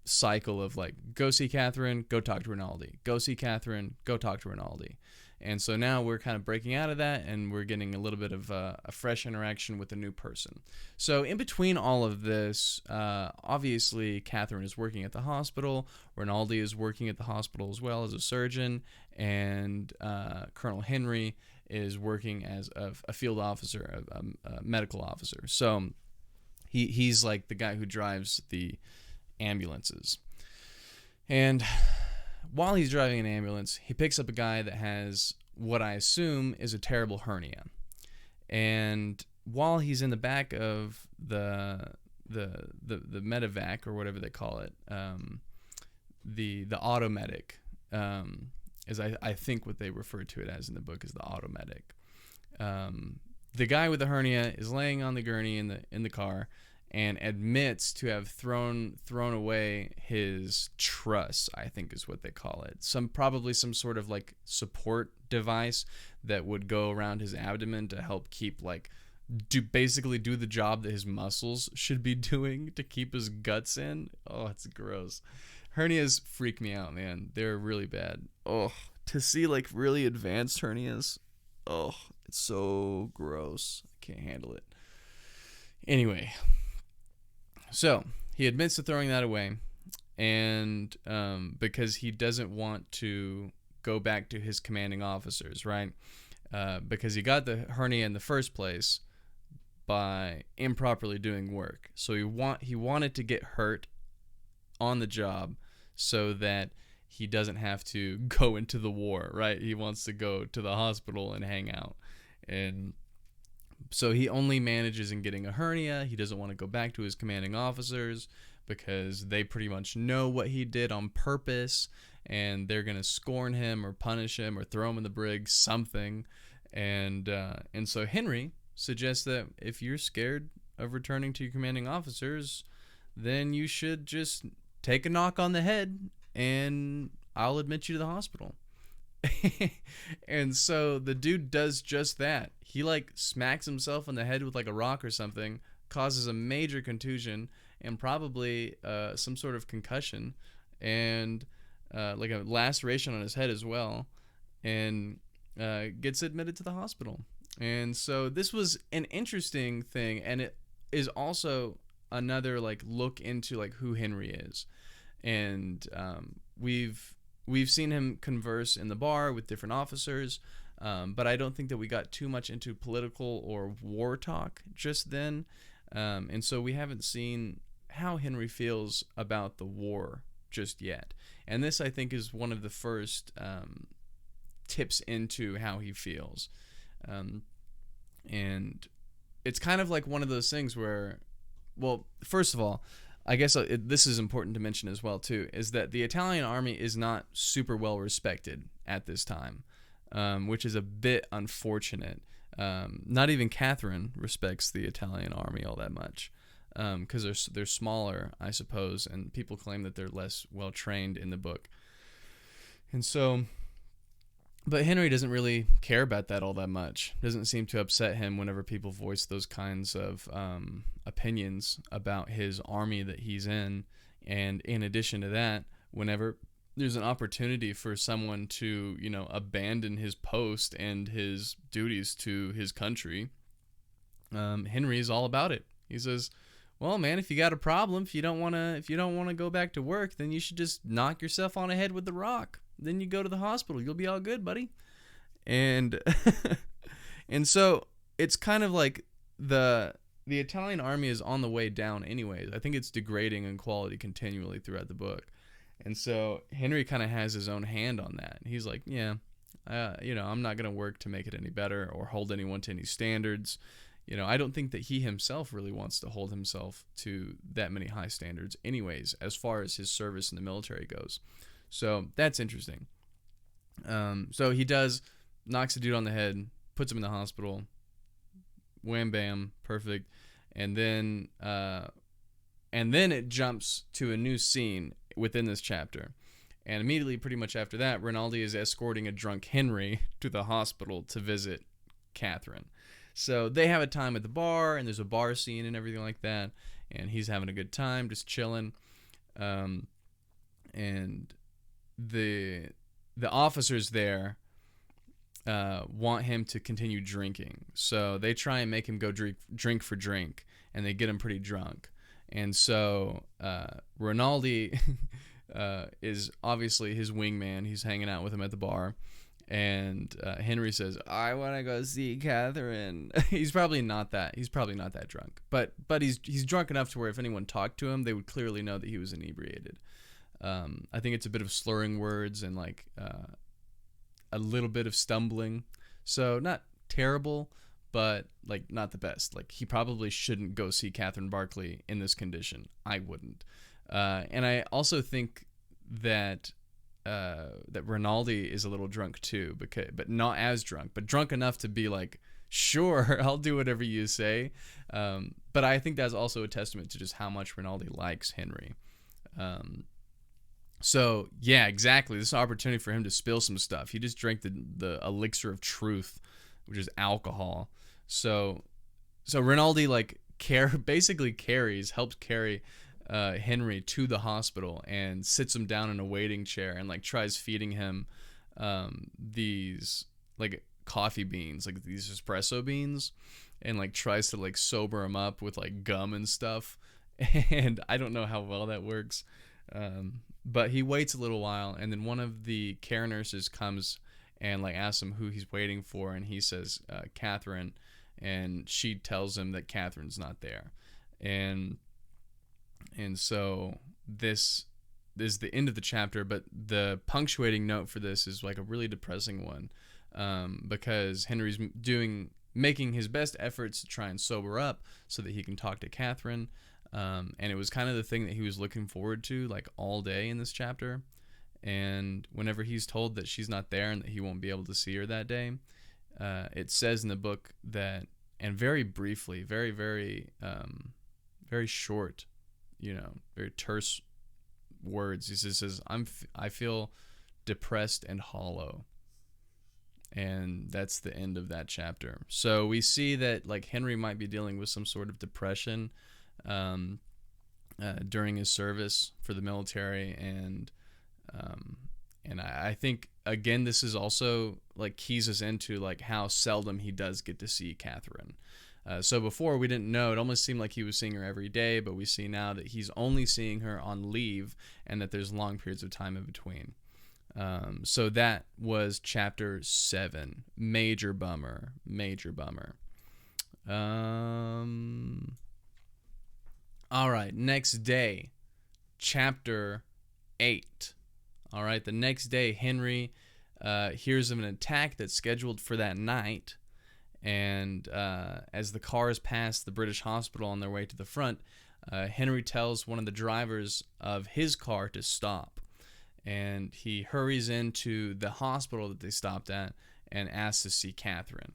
[SPEAKER 1] cycle of like, go see Catherine, go talk to Rinaldi, go see Catherine, go talk to Rinaldi. And so now we're kind of breaking out of that, and we're getting a little bit of a fresh interaction with a new person. So in between all of this, obviously Catherine is working at the hospital, Rinaldi is working at the hospital as well as a surgeon, and Colonel Henry is working as a field officer, a medical officer. So he's like the guy who drives the ambulances. And while he's driving an ambulance, he picks up a guy that has what I assume is a terrible hernia. And while he's in the back of the medevac, or whatever they call it, the automedic, as I think what they refer to it as in the book is the automedic. The guy with the hernia is laying on the gurney in the car, and admits to have thrown away his truss, I think is what they call it. Probably some sort of like support device that would go around his abdomen to help keep basically do the job that his muscles should be doing to keep his guts in. Oh, it's gross. Hernias freak me out, man. They're really bad. Oh, to see like really advanced hernias. Oh, it's so gross. I can't handle it. Anyway. So he admits to throwing that away, and because he doesn't want to go back to his commanding officers, right? Because he got the hernia in the first place by improperly doing work. So he wanted to get hurt on the job so that he doesn't have to go into the war, right? He wants to go to the hospital and hang out. And so he only manages in getting a hernia. He doesn't want to go back to his commanding officers because they pretty much know what he did on purpose, and they're going to scorn him or punish him or throw him in the brig, something. And so Henry suggests that if you're scared of returning to your commanding officers, then you should just take a knock on the head and I'll admit you to the hospital. And so the dude does just that. He like smacks himself on the head with like a rock or something, causes a major contusion and probably some sort of concussion, and like a laceration on his head as well, and gets admitted to the hospital. And so this was an interesting thing, and it is also another like look into like who Henry is. And we've seen him converse in the bar with different officers, but I don't think that we got too much into political or war talk just then. And so we haven't seen how Henry feels about the war just yet. And this, I think, is one of the first tips into how he feels. And it's kind of like one of those things where, well, first of all, I guess this is important to mention as well, too, is that the Italian army is not super well respected at this time, which is a bit unfortunate. Not even Catherine respects the Italian army all that much, because they're smaller, I suppose, and people claim that they're less well trained in the book. And so, but Henry doesn't really care about that all that much. It doesn't seem to upset him whenever people voice those kinds of opinions about his army that he's in. And in addition to that, whenever there's an opportunity for someone to, abandon his post and his duties to his country, Henry is all about it. He says, well, man, if you got a problem, if you don't want to go back to work, then you should just knock yourself on the head with the rock. Then you go to the hospital. You'll be all good, buddy. And and so it's kind of like the Italian army is on the way down anyways. I think it's degrading in quality continually throughout the book. And so Henry kind of has his own hand on that. He's like, yeah, I'm not going to work to make it any better or hold anyone to any standards. I don't think that he himself really wants to hold himself to that many high standards anyways, as far as his service in the military goes. So that's interesting. So he knocks the dude on the head, puts him in the hospital. Wham, bam, perfect. And then it jumps to a new scene within this chapter. And immediately, pretty much after that, Rinaldi is escorting a drunk Henry to the hospital to visit Catherine. So they have a time at the bar, and there's a bar scene and everything like that. And he's having a good time, just chilling. And the officers there want him to continue drinking. So they try and make him go drink for drink, and they get him pretty drunk. And so Rinaldi is obviously his wingman. He's hanging out with him at the bar. And Henry says, I want to go see Catherine. He's probably not that drunk. But he's drunk enough to where if anyone talked to him, they would clearly know that he was inebriated. I think it's a bit of slurring words and like a little bit of stumbling. So not terrible, but like not the best. Like he probably shouldn't go see Catherine Barclay in this condition. I wouldn't. And I also think that Rinaldi is a little drunk too, but not as drunk, but drunk enough to be like, sure, I'll do whatever you say. But I think that's also a testament to just how much Rinaldi likes Henry. So yeah, exactly. This is an opportunity for him to spill some stuff. He just drank the elixir of truth, which is alcohol. So Rinaldi helps carry Henry to the hospital and sits him down in a waiting chair and like tries feeding him these like coffee beans, like these espresso beans, and like tries to like sober him up with like gum and stuff. And I don't know how well that works. But he waits a little while, and then one of the care nurses comes and like asks him who he's waiting for, and he says Catherine, and she tells him that Catherine's not there, and so this is the end of the chapter. But the punctuating note for this is like a really depressing one, because Henry's making his best efforts to try and sober up so that he can talk to Catherine. And it was kind of the thing that he was looking forward to like all day in this chapter. And whenever he's told that she's not there and that he won't be able to see her that day, it says in the book that, and very briefly, very, very, very short, very terse words. He says, I feel depressed and hollow. And that's the end of that chapter. So we see that like Henry might be dealing with some sort of depression during his service for the military, and I think again this is also like keys us into like how seldom he does get to see Catherine. So before we didn't know, it almost seemed like he was seeing her every day, but we see now that he's only seeing her on leave and that there's long periods of time in between. So that was chapter 7. Major bummer. All right, next day, chapter 8. All right, the next day, Henry hears of an attack that's scheduled for that night. And as the cars pass the British hospital on their way to the front, Henry tells one of the drivers of his car to stop. And he hurries into the hospital that they stopped at and asks to see Catherine.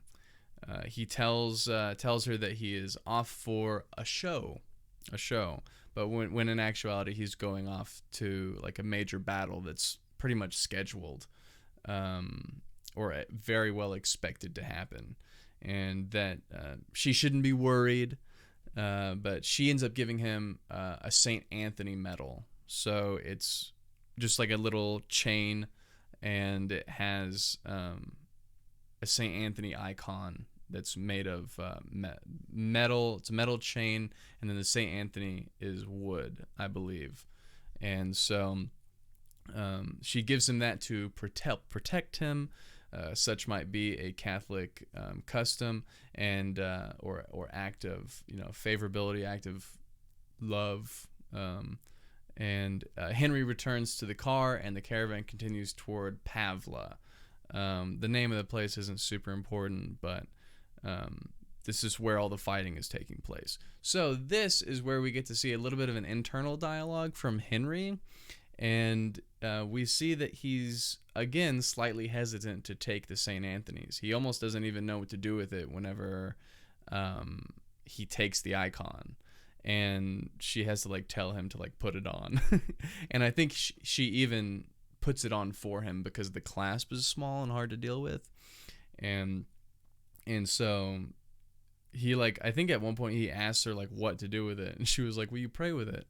[SPEAKER 1] He tells her that he is off for a show, but when in actuality he's going off to like a major battle that's pretty much scheduled, or very well expected to happen, and that she shouldn't be worried. But she ends up giving him a St. Anthony medal. So it's just like a little chain, and it has a St. Anthony icon that's made of metal. It's a metal chain, and then the St. Anthony is wood, I believe. And so she gives him that to protect him. Such might be a Catholic custom and or act of favorability, act of love. And Henry returns to the car, and the caravan continues toward Pavla. The name of the place isn't super important, but this is where all the fighting is taking place. So this is where we get to see a little bit of an internal dialogue from Henry, and we see that he's, again, slightly hesitant to take the St. Anthony's. He almost doesn't even know what to do with it whenever he takes the icon. And she has to tell him to put it on. And I think she even puts it on for him because the clasp is small and hard to deal with. And so he I think at one point he asked her what to do with it, and she was like, "Well, you pray with it."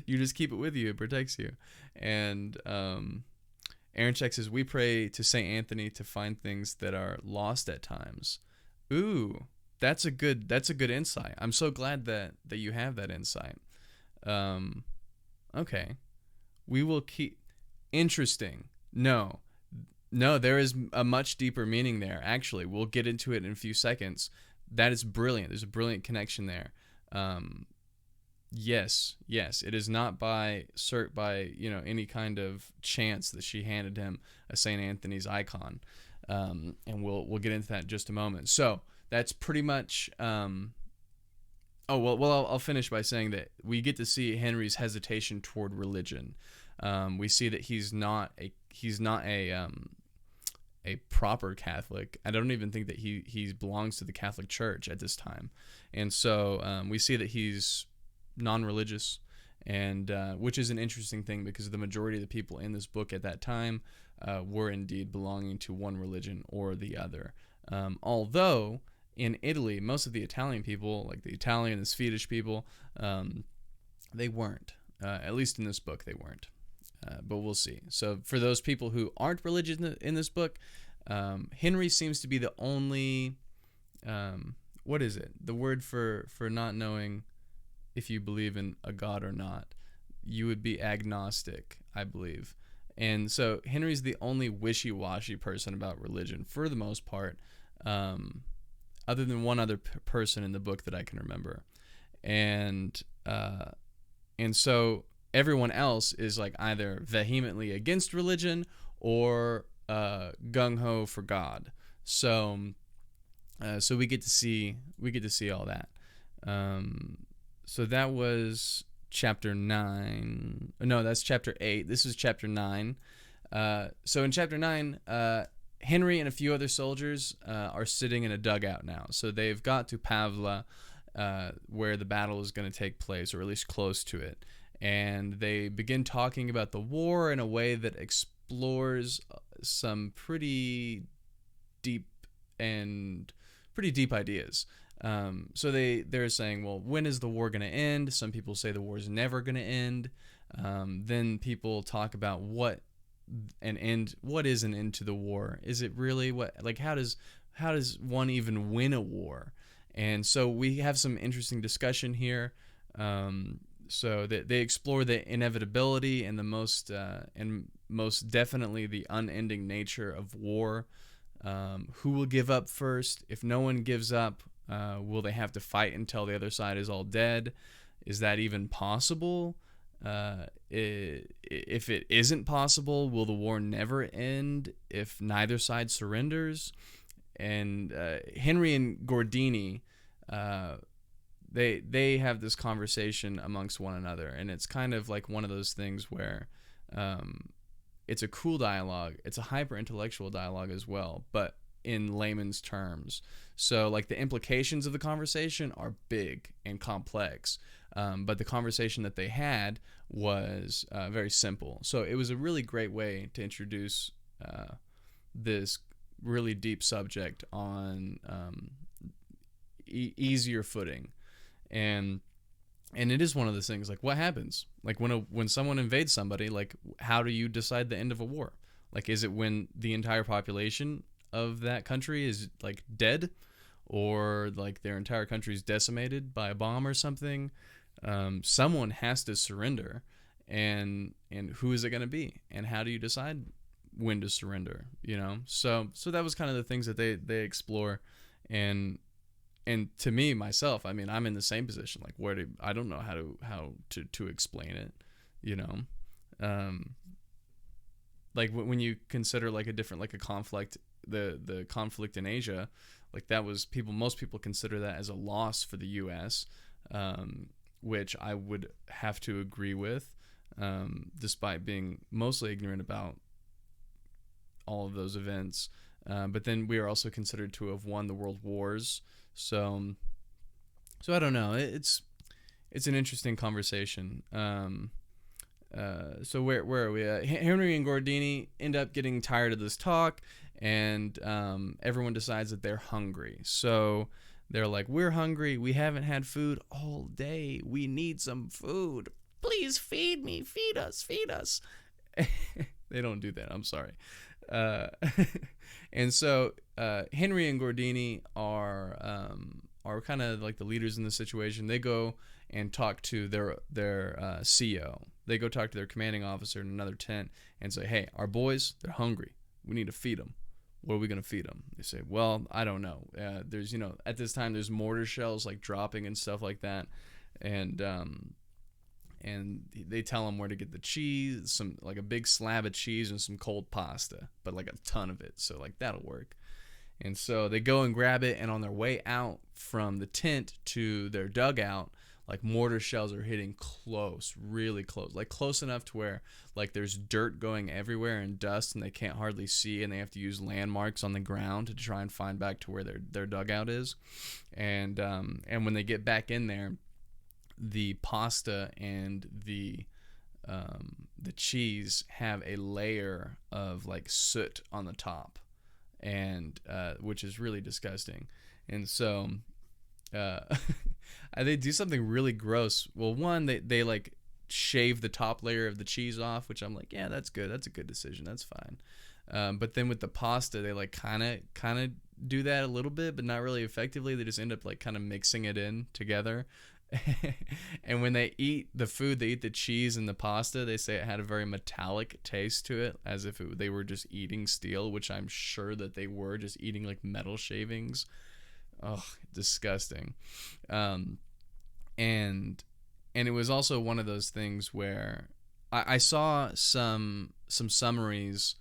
[SPEAKER 1] You just keep it with you. It protects you. And Aaron Check says, "We pray to St. Anthony to find things that are lost at times." Ooh. That's a good insight. I'm so glad that you have that insight. Okay. We will keep... Interesting. No, there is a much deeper meaning there, actually. We'll get into it in a few seconds. That is brilliant. There's a brilliant connection there. Yes. It is not by any kind of chance that she handed him a St. Anthony's icon. And we'll get into that in just a moment. So... that's pretty much. I'll finish by saying that we get to see Henry's hesitation toward religion. We see that he's not a proper Catholic. I don't even think that he belongs to the Catholic Church at this time, and so we see that he's non-religious, and which is an interesting thing because the majority of the people in this book at that time were indeed belonging to one religion or the other. Although in Italy, most of the Italian people, like the Italian and the Swedish people, they weren't. At least in this book, they weren't. But we'll see. So for those people who aren't religious in this book, Henry seems to be the only... what is it? The word for not knowing if you believe in a god or not. you would be agnostic, I believe. And so Henry's the only wishy-washy person about religion for the most part, other than one other person in the book that I can remember. And so everyone else is like either vehemently against religion or gung-ho for God. So we get to see all that. So that was chapter 9. No, that's chapter 8. This is chapter 9. So in chapter 9, Henry and a few other soldiers are sitting in a dugout now. So they've got to Pavla, where the battle is going to take place, or at least close to it. And they begin talking about the war in a way that explores some pretty deep ideas. So they're saying, well, when is the war going to end? Some people say the war is never going to end. Then people talk about what is an end to the war? Is it really how does one even win a war? And so we have some interesting discussion here. So they explore the inevitability and the most definitely the unending nature of war. Who will give up first? If no one gives up, will they have to fight until the other side is all dead? Is that even possible? If it isn't possible, will the war never end if neither side surrenders? And Henry and Gordini, they have this conversation amongst one another, and it's kind of like one of those things where it's a cool dialogue. It's a hyper-intellectual dialogue as well, but in layman's terms. So like the implications of the conversation are big and complex, but the conversation that they had was very simple. So it was a really great way to introduce this really deep subject on easier footing. And it is one of those things, like, what happens? Like, when someone invades somebody, like, how do you decide the end of a war? Like, is it when the entire population of that country is, like, dead? Or, like, their entire country is decimated by a bomb or something? Someone has to surrender. And who is it going to be? And how do you decide when to surrender, you know? So that was kind of the things that they explore. And to me, myself, I mean, I'm in the same position. Like, I don't know how to explain it, you know? Like when you consider like a conflict, the conflict in Asia, like that was most people consider that as a loss for the U.S., which I would have to agree with, despite being mostly ignorant about all of those events. But then we are also considered to have won the world wars. So I don't know. It's an interesting conversation. So where are we at? Henry and Gordini end up getting tired of this talk, and everyone decides that they're hungry. So they're like, we're hungry. We haven't had food all day. We need some food. Please feed me. Feed us. Feed us. They don't do that. I'm sorry. And so Henry and Gordini are kind of like the leaders in the situation. They go and talk to their CO. They go talk to their commanding officer in another tent and say, hey, our boys, they're hungry. We need to feed them. What are we going to feed them? They say, well, I don't know. There's, at this time, there's mortar shells like dropping and stuff like that. And they tell them where to get the cheese, like a big slab of cheese and some cold pasta, but like a ton of it. So like that'll work. And so they go and grab it, and on their way out from the tent to their dugout, like mortar shells are hitting close, really close, like close enough to where like there's dirt going everywhere and dust, and they can't hardly see, and they have to use landmarks on the ground to try and find back to where their dugout is. And when they get back in there, the pasta and the cheese have a layer of like soot on the top, and which is really disgusting. And so they do something really gross. Well, one, they like shave the top layer of the cheese off, which I'm like, yeah, that's good. That's a good decision. That's fine. But then with the pasta, they like kind of do that a little bit, but not really effectively. They just end up like kind of mixing it in together. And when they eat the food, they eat the cheese and the pasta, they say it had a very metallic taste to it, as if they were just eating steel, which I'm sure that they were just eating like metal shavings. Oh, disgusting. Um, and and it was also one of those things where I saw some summaries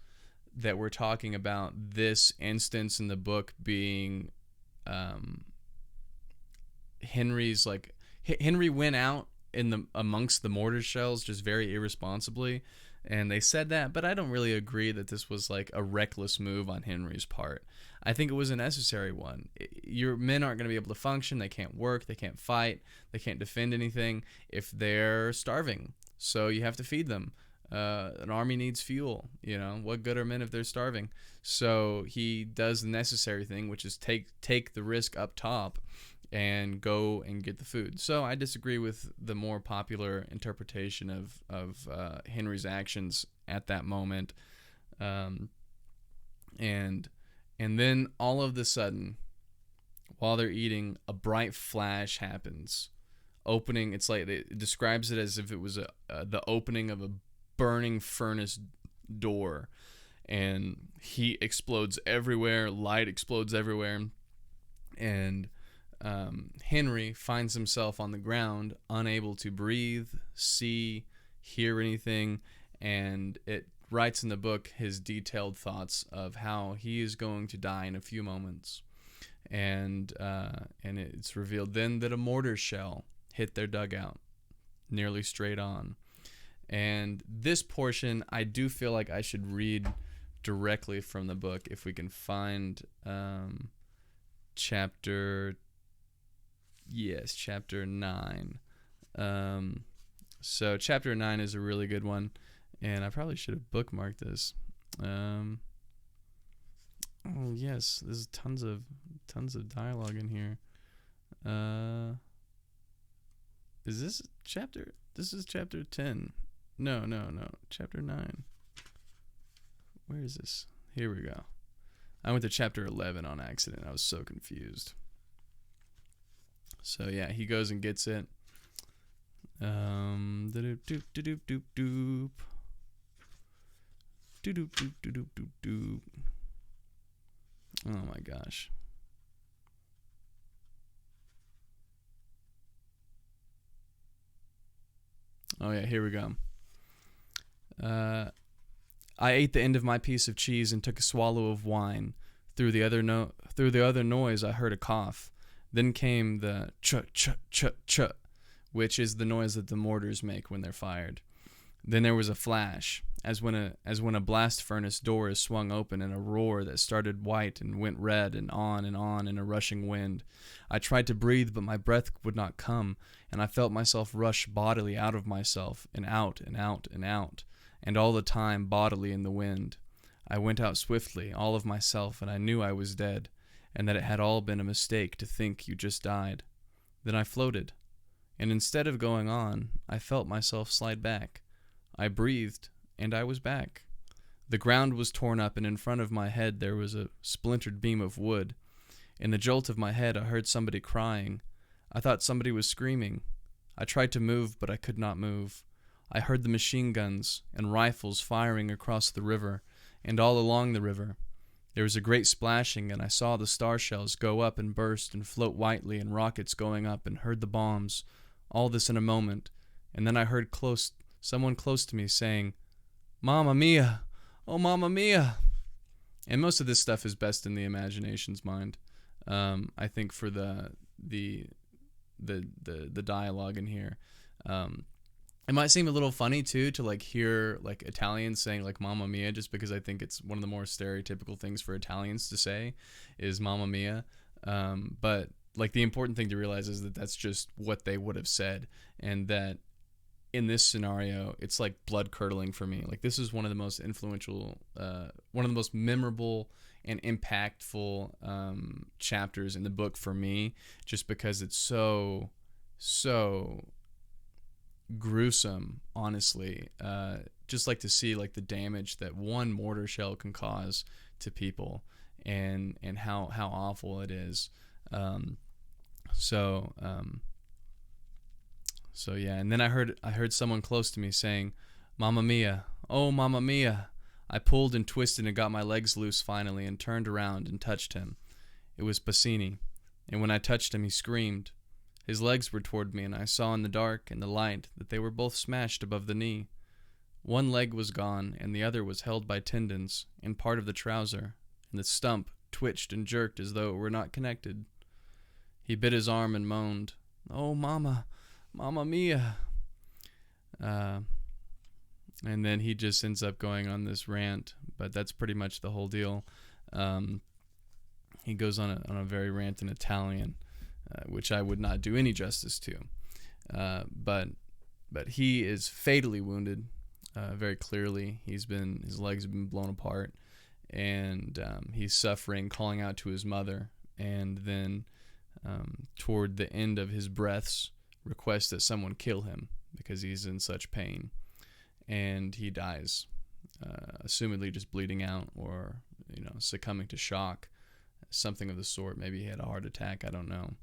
[SPEAKER 1] that were talking about this instance in the book being um, Henry's like Henry went out in the amongst the mortar shells just very irresponsibly, and they said that, but I don't really agree that this was like a reckless move on Henry's part. I think it was a necessary one. Your men aren't going to be able to function. They can't work. They can't fight. They can't defend anything if they're starving. So you have to feed them. An army needs fuel. You know, what good are men if they're starving? So he does the necessary thing, which is take the risk up top and go and get the food. So I disagree with the more popular interpretation of Henry's actions at that moment. Um, and then all of the sudden, while they're eating, a bright flash happens. Opening, it's like it describes it as if it was the opening of a burning furnace door, and heat explodes everywhere, light explodes everywhere, and Henry finds himself on the ground, unable to breathe, see, hear anything, and it writes in the book his detailed thoughts of how he is going to die in a few moments. And it's revealed then that a mortar shell hit their dugout, nearly straight on. And this portion, I do feel like I should read directly from the book if we can find chapter 9. So chapter 9 is a really good one, and I probably should have bookmarked this. Oh yes, there's tons of dialogue in here. Is this chapter? This is chapter 10. No. Chapter 9. Where is this? Here we go. I went to chapter 11 on accident. I was so confused. So yeah, he goes and gets it. Doop doop doop doop doop. Doop doop doop doop doop doop. Oh my gosh. Oh yeah, here we go. I ate the end of my piece of cheese and took a swallow of wine. Through the other noise, I heard a cough. Then came the ch-ch-ch-ch, which is the noise that the mortars make when they're fired. Then there was a flash, as when a blast furnace door is swung open, and a roar that started white and went red and on in a rushing wind. I tried to breathe, but my breath would not come, and I felt myself rush bodily out of myself, and out and out and out, and all the time bodily in the wind. I went out swiftly, all of myself, and I knew I was dead, and that it had all been a mistake to think you just died. Then I floated, and instead of going on, I felt myself slide back. I breathed, and I was back. The ground was torn up, and in front of my head there was a splintered beam of wood. In the jolt of my head I heard somebody crying. I thought somebody was screaming. I tried to move, but I could not move. I heard the machine guns and rifles firing across the river, and all along the river. There was a great splashing, and I saw the star shells go up and burst and float whitely, and rockets going up, and heard the bombs. All this in a moment, and then I heard someone close to me saying, "Mamma mia! Oh, mamma mia!" And most of this stuff is best in the imagination's mind. I think for the dialogue in here, it might seem a little funny too to like hear like Italians saying like "mamma mia," just because I think it's one of the more stereotypical things for Italians to say is "mamma mia." But like the important thing to realize is that that's just what they would have said, and that in this scenario, it's like blood curdling for me. Like this is one of the most influential, one of the most memorable and impactful chapters in the book for me, just because it's so gruesome, honestly. Just like to see like the damage that one mortar shell can cause to people, and how awful it is. So yeah, and then I heard someone close to me saying, "Mamma mia, oh mamma mia." I pulled and twisted and got my legs loose finally and turned around and touched him. It was Bassini, and when I touched him he screamed. His legs were toward me, and I saw in the dark and the light that they were both smashed above the knee. One leg was gone, and the other was held by tendons and part of the trouser, and the stump twitched and jerked as though it were not connected. He bit his arm and moaned, "Oh, mama, mamma mia." And then he just ends up going on this rant, but that's pretty much the whole deal. He goes on a very rant in Italian, which I would not do any justice to. But he is fatally wounded, very clearly. His legs have been blown apart, and he's suffering, calling out to his mother, and then toward the end of his breaths, requests that someone kill him because he's in such pain, and he dies, assumedly just bleeding out or succumbing to shock, something of the sort. Maybe he had a heart attack. I don't know.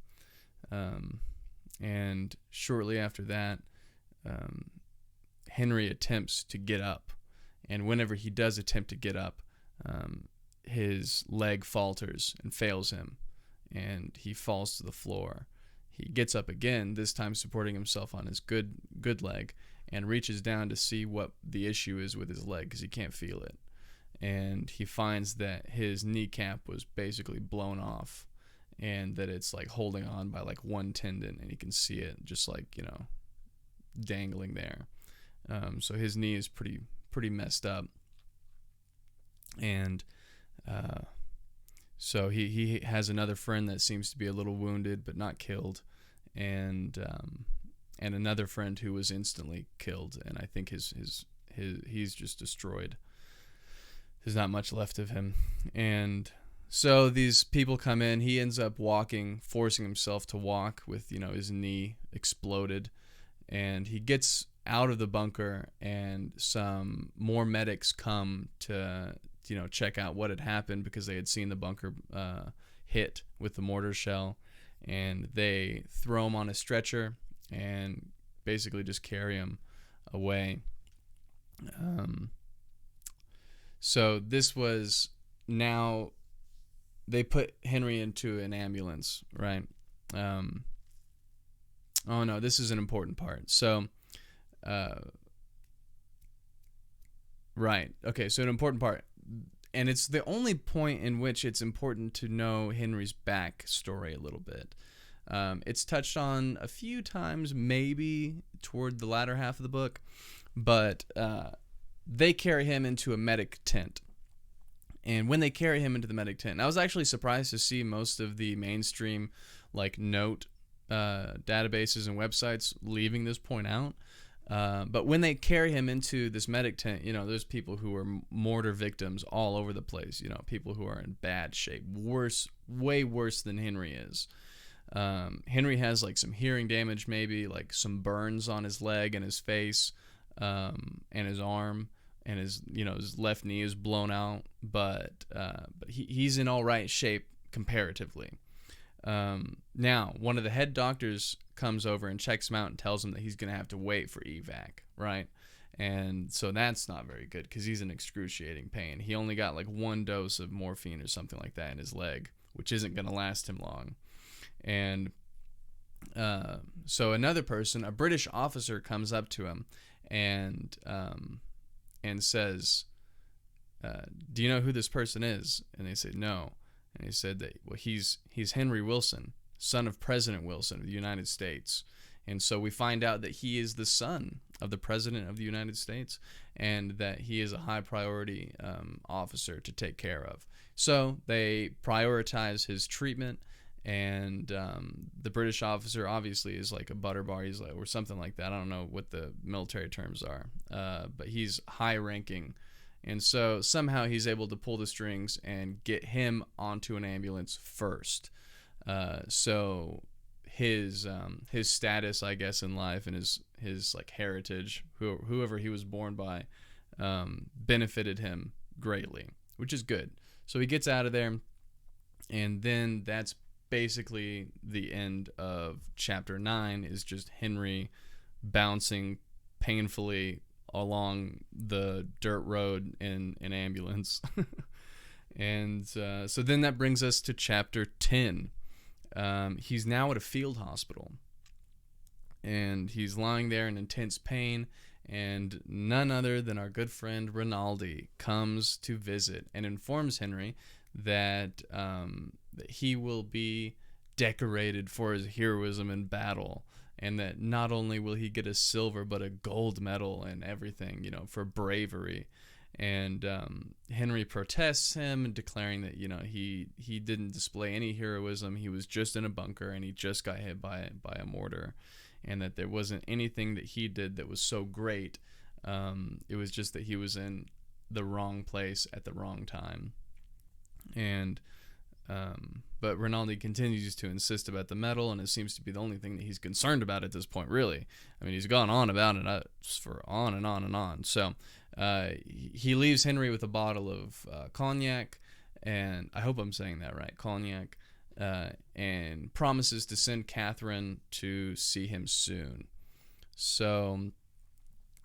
[SPEAKER 1] And shortly after that, Henry attempts to get up, and whenever he does attempt to get up, his leg falters and fails him, and he falls to the floor. He gets up again, this time supporting himself on his good leg, and reaches down to see what the issue is with his leg because he can't feel it. And he finds that his kneecap was basically blown off, and that it's like holding on by like one tendon, and he can see it just like dangling there. So his knee is pretty messed up, and so he has another friend that seems to be a little wounded but not killed, and another friend who was instantly killed, and I think he's just destroyed. There's not much left of him. And so these people come in. He ends up walking, forcing himself to walk with his knee exploded, and he gets out of the bunker, and some more medics come to check out what had happened because they had seen the bunker hit with the mortar shell, and they throw him on a stretcher and basically just carry him away. So this was, now they put Henry into an ambulance, right? Oh no, this is an important part. So, right. Okay, so an important part. And it's the only point in which it's important to know Henry's backstory a little bit. It's touched on a few times, maybe toward the latter half of the book, but they carry him into a medic tent. And when they carry him into the medic tent, I was actually surprised to see most of the mainstream note databases and websites leaving this point out. But when they carry him into this medic tent, there's people who are mortar victims all over the place. People who are in bad shape, way worse than Henry is. Henry has some hearing damage, maybe some burns on his leg and his face, and his arm, and his left knee is blown out, but he's in all right shape comparatively. Now, one of the head doctors comes over and checks him out and tells him that he's going to have to wait for evac, right? And so that's not very good because he's in excruciating pain. He only got one dose of morphine or something like that in his leg, which isn't going to last him long. And so another person, a British officer, comes up to him and says, "Do you know who this person is?" And they said, "No." And he said that, well, he's Henry Wilson, son of President Wilson of the United States. And so we find out that he is the son of the President of the United States, and that he is a high priority officer to take care of. So they prioritize his treatment, and the British officer obviously is like a butter bar, or something like that. I don't know what the military terms are, but he's high ranking. And so somehow he's able to pull the strings and get him onto an ambulance first. So his status, I guess, in life, and his heritage, whoever he was born by, benefited him greatly, which is good. So he gets out of there, and then that's basically the end of chapter 9. Is just Henry bouncing painfully along the dirt road in an ambulance. And so then that brings us to chapter 10. He's now at a field hospital, and he's lying there in intense pain, and none other than our good friend Rinaldi comes to visit and informs Henry that he will be decorated for his heroism in battle, and that not only will he get a silver but a gold medal and everything, you know, for bravery. And Henry protests him, declaring that, you know, he didn't display any heroism. He was just in a bunker, and he just got hit by a mortar, and that there wasn't anything that he did that was so great. It was just that he was in the wrong place at the wrong time. And but Rinaldi continues to insist about the medal, and it seems to be the only thing that he's concerned about at this point, really. I mean, he's gone on about it for on and on and on. So he leaves Henry with a bottle of cognac, and I hope I'm saying that right, cognac, and promises to send Catherine to see him soon. So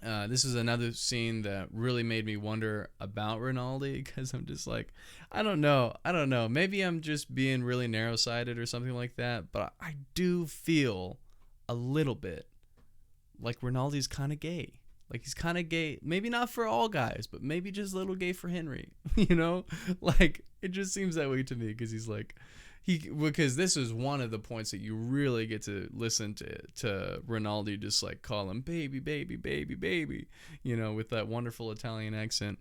[SPEAKER 1] this is another scene that really made me wonder about Rinaldi, because I'm just like, I don't know. Maybe I'm just being really narrow-sighted or something like that, but I do feel a little bit like Rinaldi's kind of gay. Like, he's kind of gay, maybe not for all guys, but maybe just a little gay for Henry, you know? Like, it just seems that way to me, because he's like, because this is one of the points that you really get to listen to Rinaldi just like call him baby, baby, baby, baby, you know, with that wonderful Italian accent.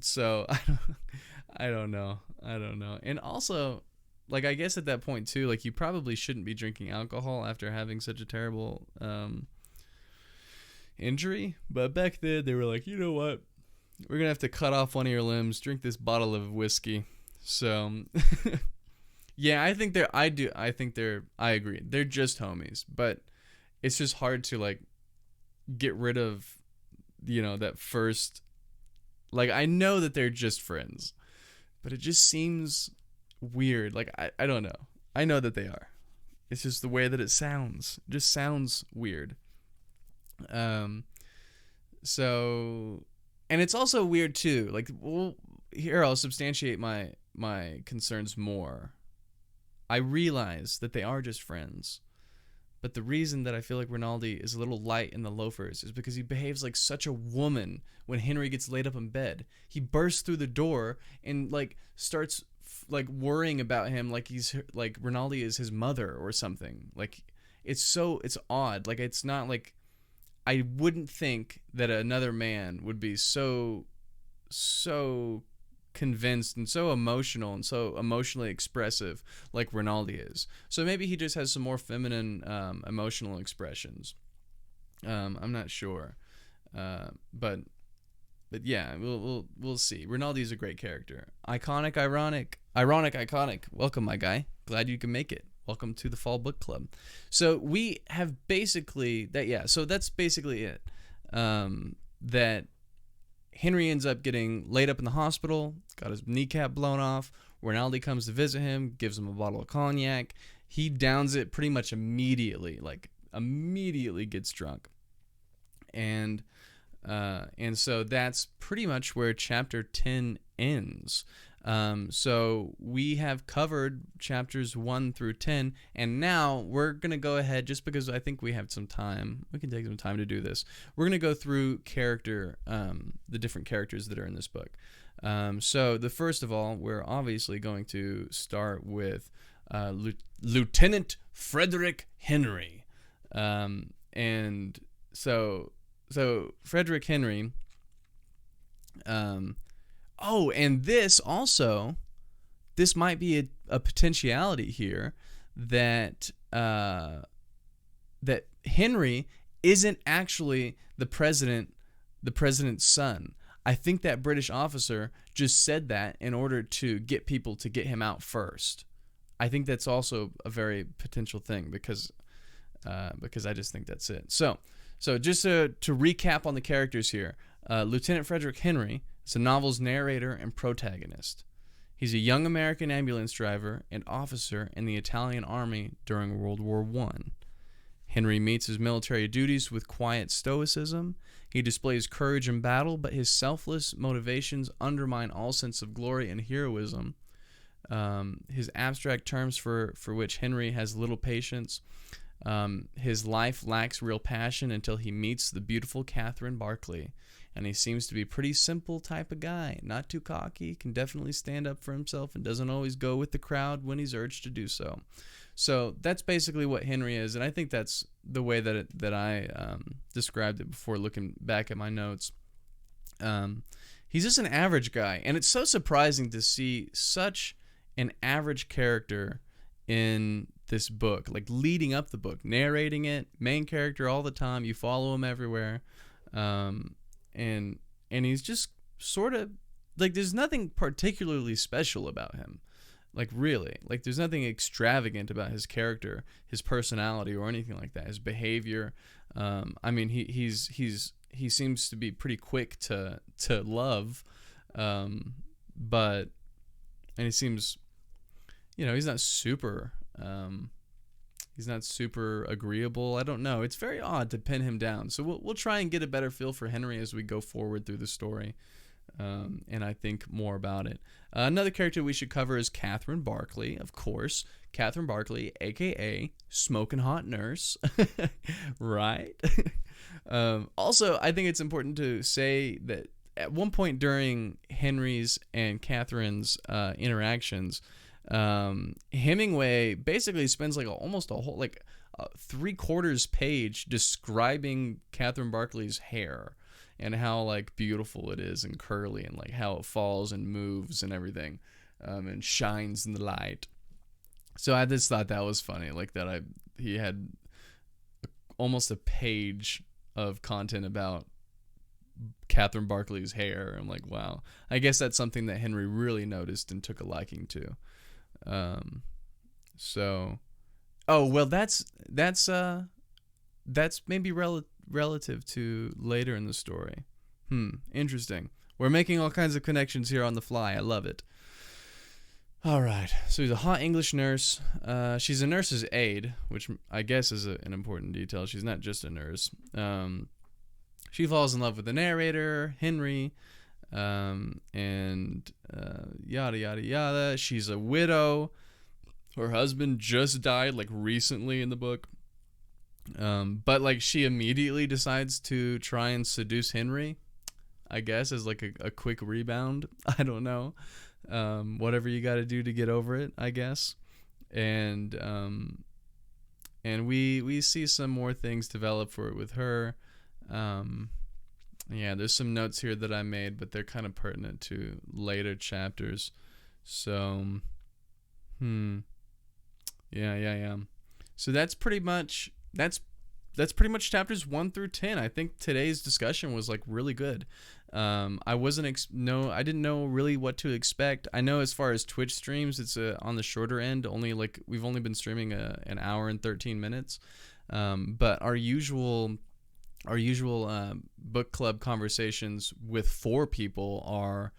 [SPEAKER 1] So I don't know. And also, like, I guess at that point too, like, you probably shouldn't be drinking alcohol after having such a terrible injury. But back then they were like, you know what? We're going to have to cut off one of your limbs, drink this bottle of whiskey. So yeah, I agree. They're just homies, but it's just hard to like get rid of, you know, that first, like, I know that they're just friends, but it just seems weird. Like, I don't know. I know that they are. It's just the way that it sounds. It just sounds weird. So, and it's also weird too. Like, well, here I'll substantiate my concerns more. I realize that they are just friends, but the reason that I feel like Rinaldi is a little light in the loafers is because he behaves like such a woman when Henry gets laid up in bed. He bursts through the door and like starts like worrying about him like he's like Rinaldi is his mother or something. Like, it's odd. Like, it's not like, I wouldn't think that another man would be so convinced and so emotional and so emotionally expressive like Rinaldi is. So maybe he just has some more feminine emotional expressions. I'm not sure, but yeah, we'll see. Rinaldi is a great character. Iconic, ironic, iconic. Welcome, my guy. Glad you can make it. Welcome to the Fall Book Club. So we have basically that. Yeah. So that's basically it. That Henry ends up getting laid up in the hospital, got his kneecap blown off. Rinaldi comes to visit him, gives him a bottle of cognac. He downs it pretty much immediately, like immediately gets drunk. And so that's pretty much where chapter 10 ends. So we have covered chapters 1 through 10, and now we're going to go ahead, just because I think we have some time, we can take some time to do this. We're going to go through the different characters that are in this book. So the first of all, we're obviously going to start with Lieutenant Frederick Henry. And so Frederick Henry, and this might be a potentiality here that Henry isn't actually the president's son. I think that British officer just said that in order to get people to get him out first. I think that's also a very potential thing because I just think that's it. So just to recap on the characters here, Lieutenant Frederick Henry is the novel's narrator and protagonist. He's a young American ambulance driver and officer in the Italian army during World War I. Henry meets his military duties with quiet stoicism. He displays courage in battle, but his selfless motivations undermine all sense of glory and heroism. His abstract terms for which Henry has little patience. His life lacks real passion until he meets the beautiful Catherine Barclay. And he seems to be a pretty simple type of guy. Not too cocky, can definitely stand up for himself, and doesn't always go with the crowd when he's urged to do so. So that's basically what Henry is, and I think that's the way that I described it before looking back at my notes. He's just an average guy, and it's so surprising to see such an average character in this book, like leading up the book, narrating it, main character all the time. You follow him everywhere, and he's just sort of like, there's nothing particularly special about him. Like, really, like, there's nothing extravagant about his character, his personality, or anything like that. His behavior. I mean, he seems to be pretty quick to love, but he seems, he's not super agreeable. I don't know. It's very odd to pin him down. So we'll try and get a better feel for Henry as we go forward through the story. And I think more about it. Another character we should cover is Catherine Barclay, of course. Catherine Barclay, a.k.a. Smoking Hot Nurse. Right? Also, I think it's important to say that at one point during Henry's and Catherine's interactions, Hemingway basically spends like almost a whole, like 3/4 page describing Catherine Barclay's hair. And how, like, beautiful it is and curly, and like how it falls and moves and everything, and shines in the light. So I just thought that was funny, like that he had almost a page of content about Catherine Barclay's hair. I'm like, wow. I guess that's something that Henry really noticed and took a liking to. That's maybe relative to later in the story. Interesting. We're making all kinds of connections here on the fly. I love it. All right. So he's a hot English nurse. She's a nurse's aide, which I guess is an important detail. She's not just a nurse. She falls in love with the narrator, Henry, and yada, yada, yada. She's a widow. Her husband just died, like, recently in the book. But like, she immediately decides to try and seduce Henry, I guess, as like a quick rebound. I don't know. Whatever you got to do to get over it, I guess. And we see some more things develop with her. Yeah, there's some notes here that I made, but they're kind of pertinent to later chapters. So, yeah. So that's pretty much chapters 1 through 10. I think today's discussion was like really good. I didn't know really what to expect. I know as far as Twitch streams, it's on the shorter end. We've only been streaming an hour and 13 minutes. But our usual book club conversations with 4 people are,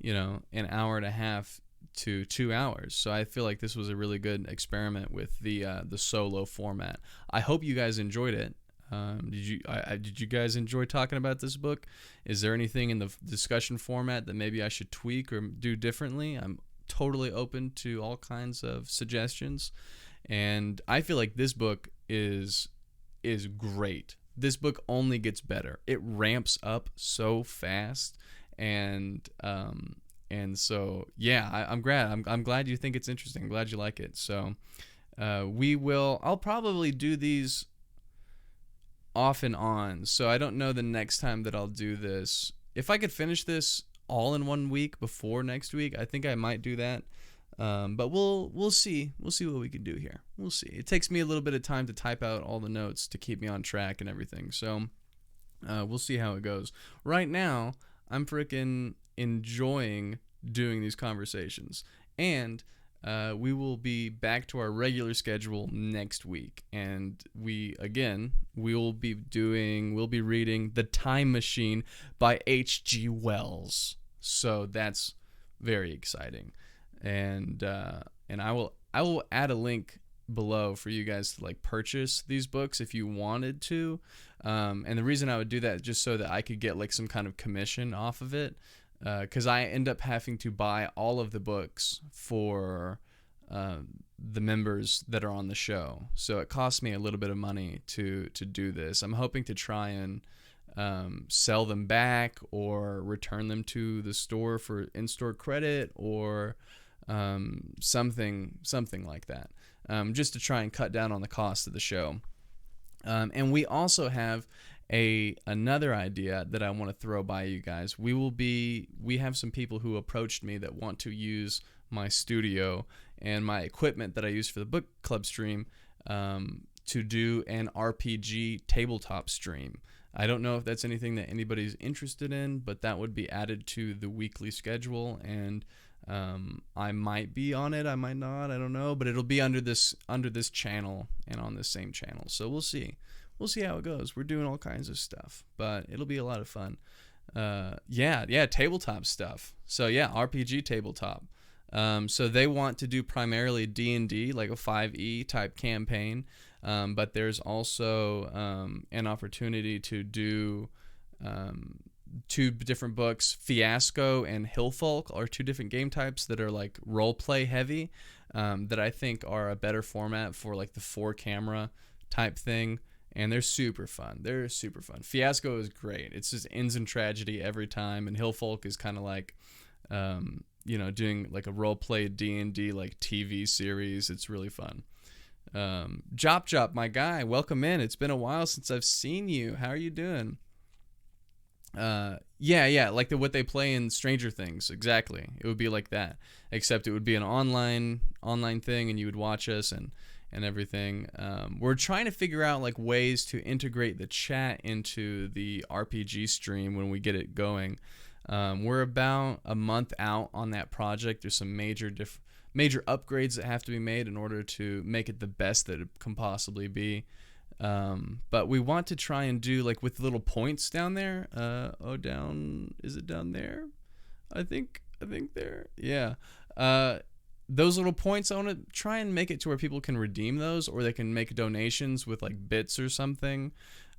[SPEAKER 1] an hour and a half to 2 hours. So I feel like this was a really good experiment with the solo format. I hope you guys enjoyed it. Did you guys enjoy talking about this book? Is there anything in the discussion format that maybe I should tweak or do differently? I'm totally open to all kinds of suggestions. And I feel like this book is great. This book only gets better. It ramps up so fast, and so yeah, I'm glad you think it's interesting. I'm glad you like it. So I'll probably do these off and on. So I don't know the next time that I'll do this. If I could finish this all in 1 week before next week, I think I might do that. But we'll see. We'll see what we can do here. We'll see. It takes me a little bit of time to type out all the notes to keep me on track and everything. So we'll see how it goes. Right now, I'm freaking enjoying doing these conversations. And we will be back to our regular schedule next week. And we'll be reading The Time Machine by H.G. Wells. So that's very exciting. And I will add a link below for you guys to like purchase these books if you wanted to. And the reason I would do that is just so that I could get like some kind of commission off of it, because I end up having to buy all of the books for the members that are on the show. So it costs me a little bit of money to do this. I'm hoping to try and sell them back or return them to the store for in-store credit or something like that, just to try and cut down on the cost of the show. And we also have another idea that I want to throw by you guys. We have some people who approached me that want to use my studio and my equipment that I use for the book club stream to do an RPG tabletop stream. I don't know if that's anything that anybody's interested in, but that would be added to the weekly schedule, and I might be on it, I might not, I don't know, but it'll be under this channel and on this same channel. So we'll see how it goes. We're doing all kinds of stuff, but it'll be a lot of fun. Tabletop stuff. So yeah, RPG tabletop. So they want to do primarily D&D, like a 5e type campaign, but there's also an opportunity to do two different books. Fiasco and Hillfolk are two different game types that are like role play heavy, that I think are a better format for like the 4-camera type thing, and they're super fun. Fiasco is great. It's just ends in tragedy every time, and Hillfolk is kind of like doing like a role play D&D like TV series. It's really fun. Jop, my guy, welcome in. It's been a while since I've seen you. How are you doing? Like what they play in Stranger Things. Exactly. It would be like that, except it would be an online thing, and you would watch us and everything. We're trying to figure out like ways to integrate the chat into the RPG stream when we get it going. We're about a month out on that project. There's some major upgrades that have to be made in order to make it the best that it can possibly be. But we want to try and do like with little points down there. Is it down there? I think there. Yeah. Those little points, I want to try and make it to where people can redeem those, or they can make donations with like bits or something,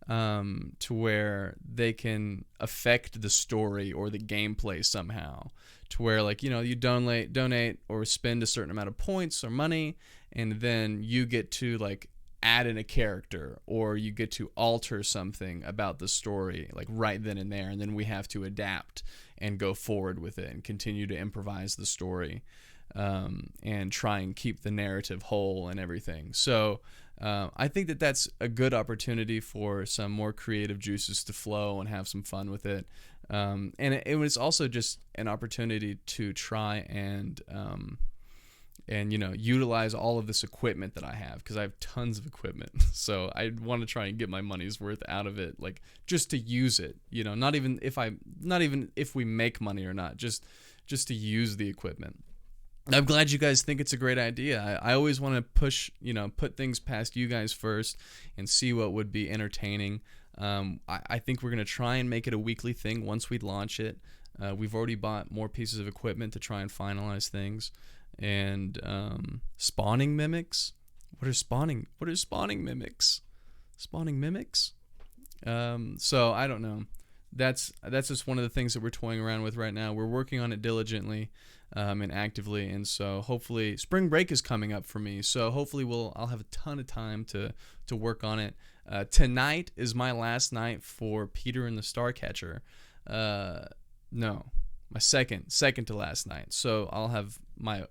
[SPEAKER 1] to where they can affect the story or the gameplay somehow, to where like, you donate or spend a certain amount of points or money, and then you get to like add in a character, or you get to alter something about the story like right then and there, and then we have to adapt and go forward with it and continue to improvise the story, and try and keep the narrative whole and everything. So I think that that's a good opportunity for some more creative juices to flow and have some fun with it. And it was also just an opportunity to try and utilize all of this equipment that I have, because I have tons of equipment. So I want to try and get my money's worth out of it, like just to use it, not even if we make money or not, just to use the equipment. I'm glad you guys think it's a great idea. I always want to put things past you guys first and see what would be entertaining. I think we're going to try and make it a weekly thing once we launch it. We've already bought more pieces of equipment to try and finalize things. And spawning mimics? What are spawning mimics? Spawning mimics? So I don't know. That's just one of the things that we're toying around with right now. We're working on it diligently and actively, and so hopefully spring break is coming up for me. So hopefully I'll have a ton of time to work on it. Tonight is my last night for Peter and the Starcatcher. No, my second to last night. So I'll have my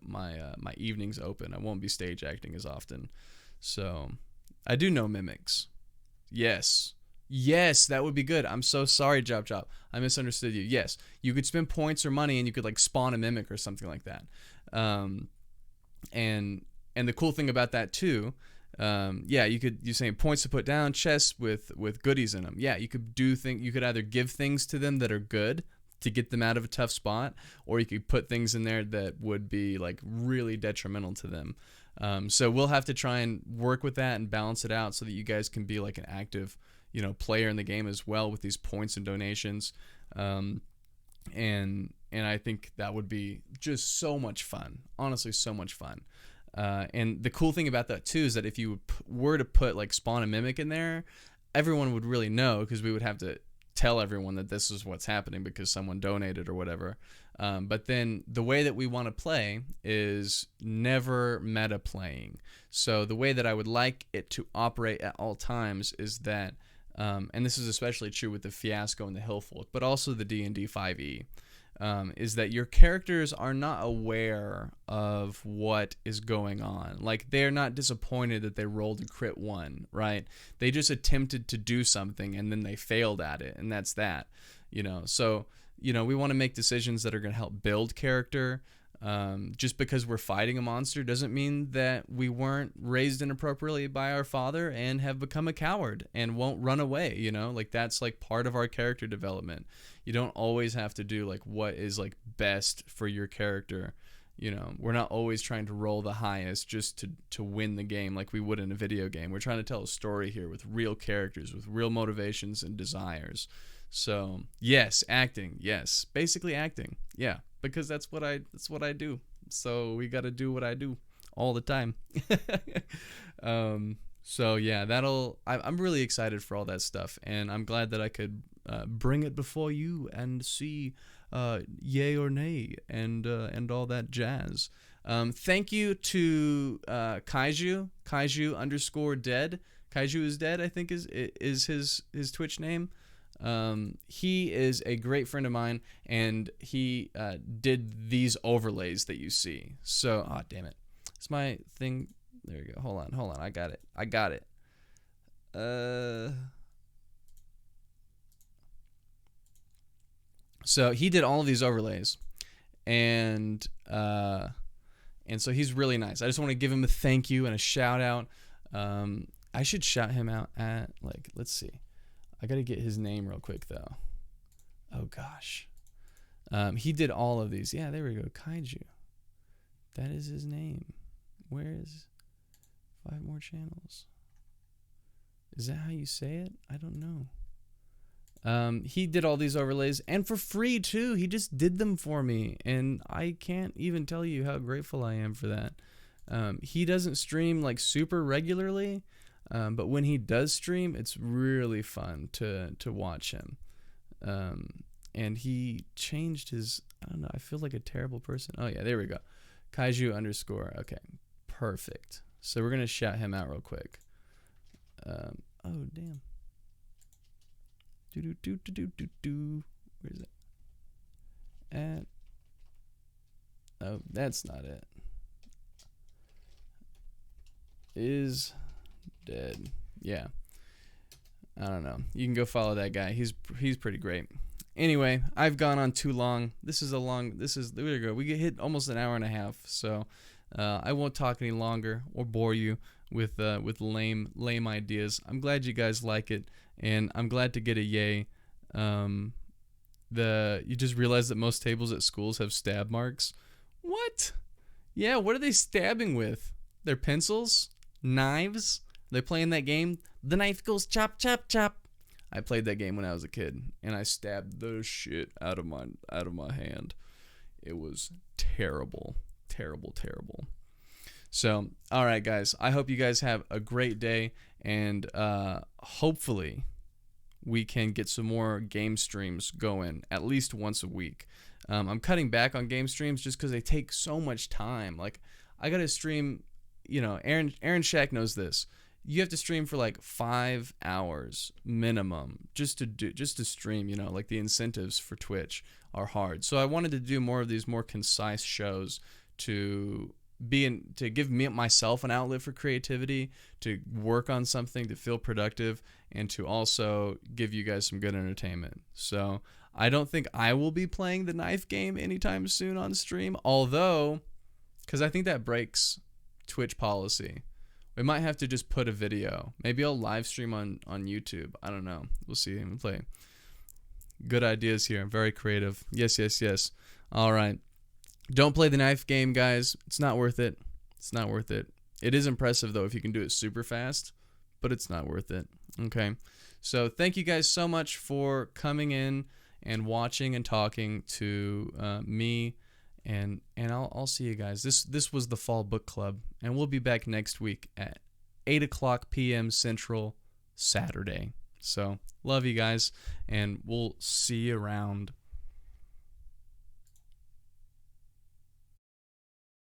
[SPEAKER 1] evenings open. I won't be stage acting as often. So I do know mimics. Yes, that would be good. I'm so sorry, Jop. I misunderstood you. Yes, you could spend points or money, and you could like spawn a mimic or something like that. And the cool thing about that too, you're saying points to put down, chests with goodies in them. Yeah, you could you could either give things to them that are good to get them out of a tough spot, or you could put things in there that would be like really detrimental to them. So we'll have to try and work with that and balance it out so that you guys can be like an active player in the game as well with these points and donations. And I think that would be just so much fun. Honestly, so much fun. And the cool thing about that too is that if you were to put like spawn a mimic in there, everyone would really know, because we would have to tell everyone that this is what's happening because someone donated or whatever. But then the way that we want to play is never meta playing. So the way that I would like it to operate at all times is that, and this is especially true with the Fiasco and the Hillfolk, but also the D&D 5e, is that your characters are not aware of what is going on. Like, they're not disappointed that they rolled a crit 1, right? They just attempted to do something and then they failed at it, and that's that. So we want to make decisions that are going to help build character. Just because we're fighting a monster doesn't mean that we weren't raised inappropriately by our father and have become a coward and won't run away. Like, that's like part of our character development. You don't always have to do like what is like best for your character. We're not always trying to roll the highest just to win the game like we would in a video game. We're trying to tell a story here with real characters, with real motivations and desires. So yes, acting. Yes, basically acting. Yeah, because that's what I do. So we got to do what I do all the time. So yeah, I'm really excited for all that stuff, and I'm glad that I could bring it before you and see yay or nay and all that jazz. Thank you to Kaiju _dead. Kaiju is dead, I think is his Twitch name. He is a great friend of mine, and he did these overlays that you see. So, damn it. It's my thing. There you go. Hold on. I got it. So he did all of these overlays, and so he's really nice. I just want to give him a thank you and a shout out. I should shout him out at, like, let's see. I got to get his name real quick, though. Oh, gosh. He did all of these. Yeah, there we go. Kaiju. That is his name. Where is 5 more channels? Is that how you say it? I don't know. He did all these overlays, and for free, too. He just did them for me, and I can't even tell you how grateful I am for that. He doesn't stream, like, super regularly, but when he does stream, it's really fun to watch him. And he changed his, I don't know, I feel like a terrible person. Oh, yeah, there we go. Kaiju _. Okay, perfect. So we're going to shout him out real quick. Oh, damn. Where is it? Oh, that's not it. Is dead. Yeah. I don't know. You can go follow that guy. He's pretty great. Anyway, I've gone on too long. There we go. We get hit almost an hour and a half. So I won't talk any longer or bore you with lame ideas. I'm glad you guys like it, and I'm glad to get a yay. You just realized that most tables at schools have stab marks. What? Yeah, what are they stabbing with? Their pencils? Knives? They playing that game? The knife goes chop, chop, chop. I played that game when I was a kid, and I stabbed the shit out of my hand. It was terrible. Terrible, terrible. So, all right, guys. I hope you guys have a great day, and hopefully we can get some more game streams going at least once a week. I'm cutting back on game streams just because they take so much time. Like, I got to stream, Aaron Shack knows this. You have to stream for like 5 hours minimum just to stream. Like, the incentives for Twitch are hard. So I wanted to do more of these more concise shows to give myself an outlet for creativity, to work on something, to feel productive, and to also give you guys some good entertainment. So I don't think I will be playing the knife game anytime soon on stream, although, because I think that breaks Twitch policy. We might have to just put a video. Maybe I'll live stream on YouTube. I don't know. We'll see. We'll play. Good ideas here. Very creative. Yes, yes, yes. All right. Don't play the knife game, guys. It's not worth it. It's not worth it. It is impressive, though, if you can do it super fast, but it's not worth it. Okay. So thank you guys so much for coming in and watching and talking to me And I'll see you guys. This was the Fall Book Club, and we'll be back next week at 8 p.m. Central Saturday. So love you guys, and we'll see you around.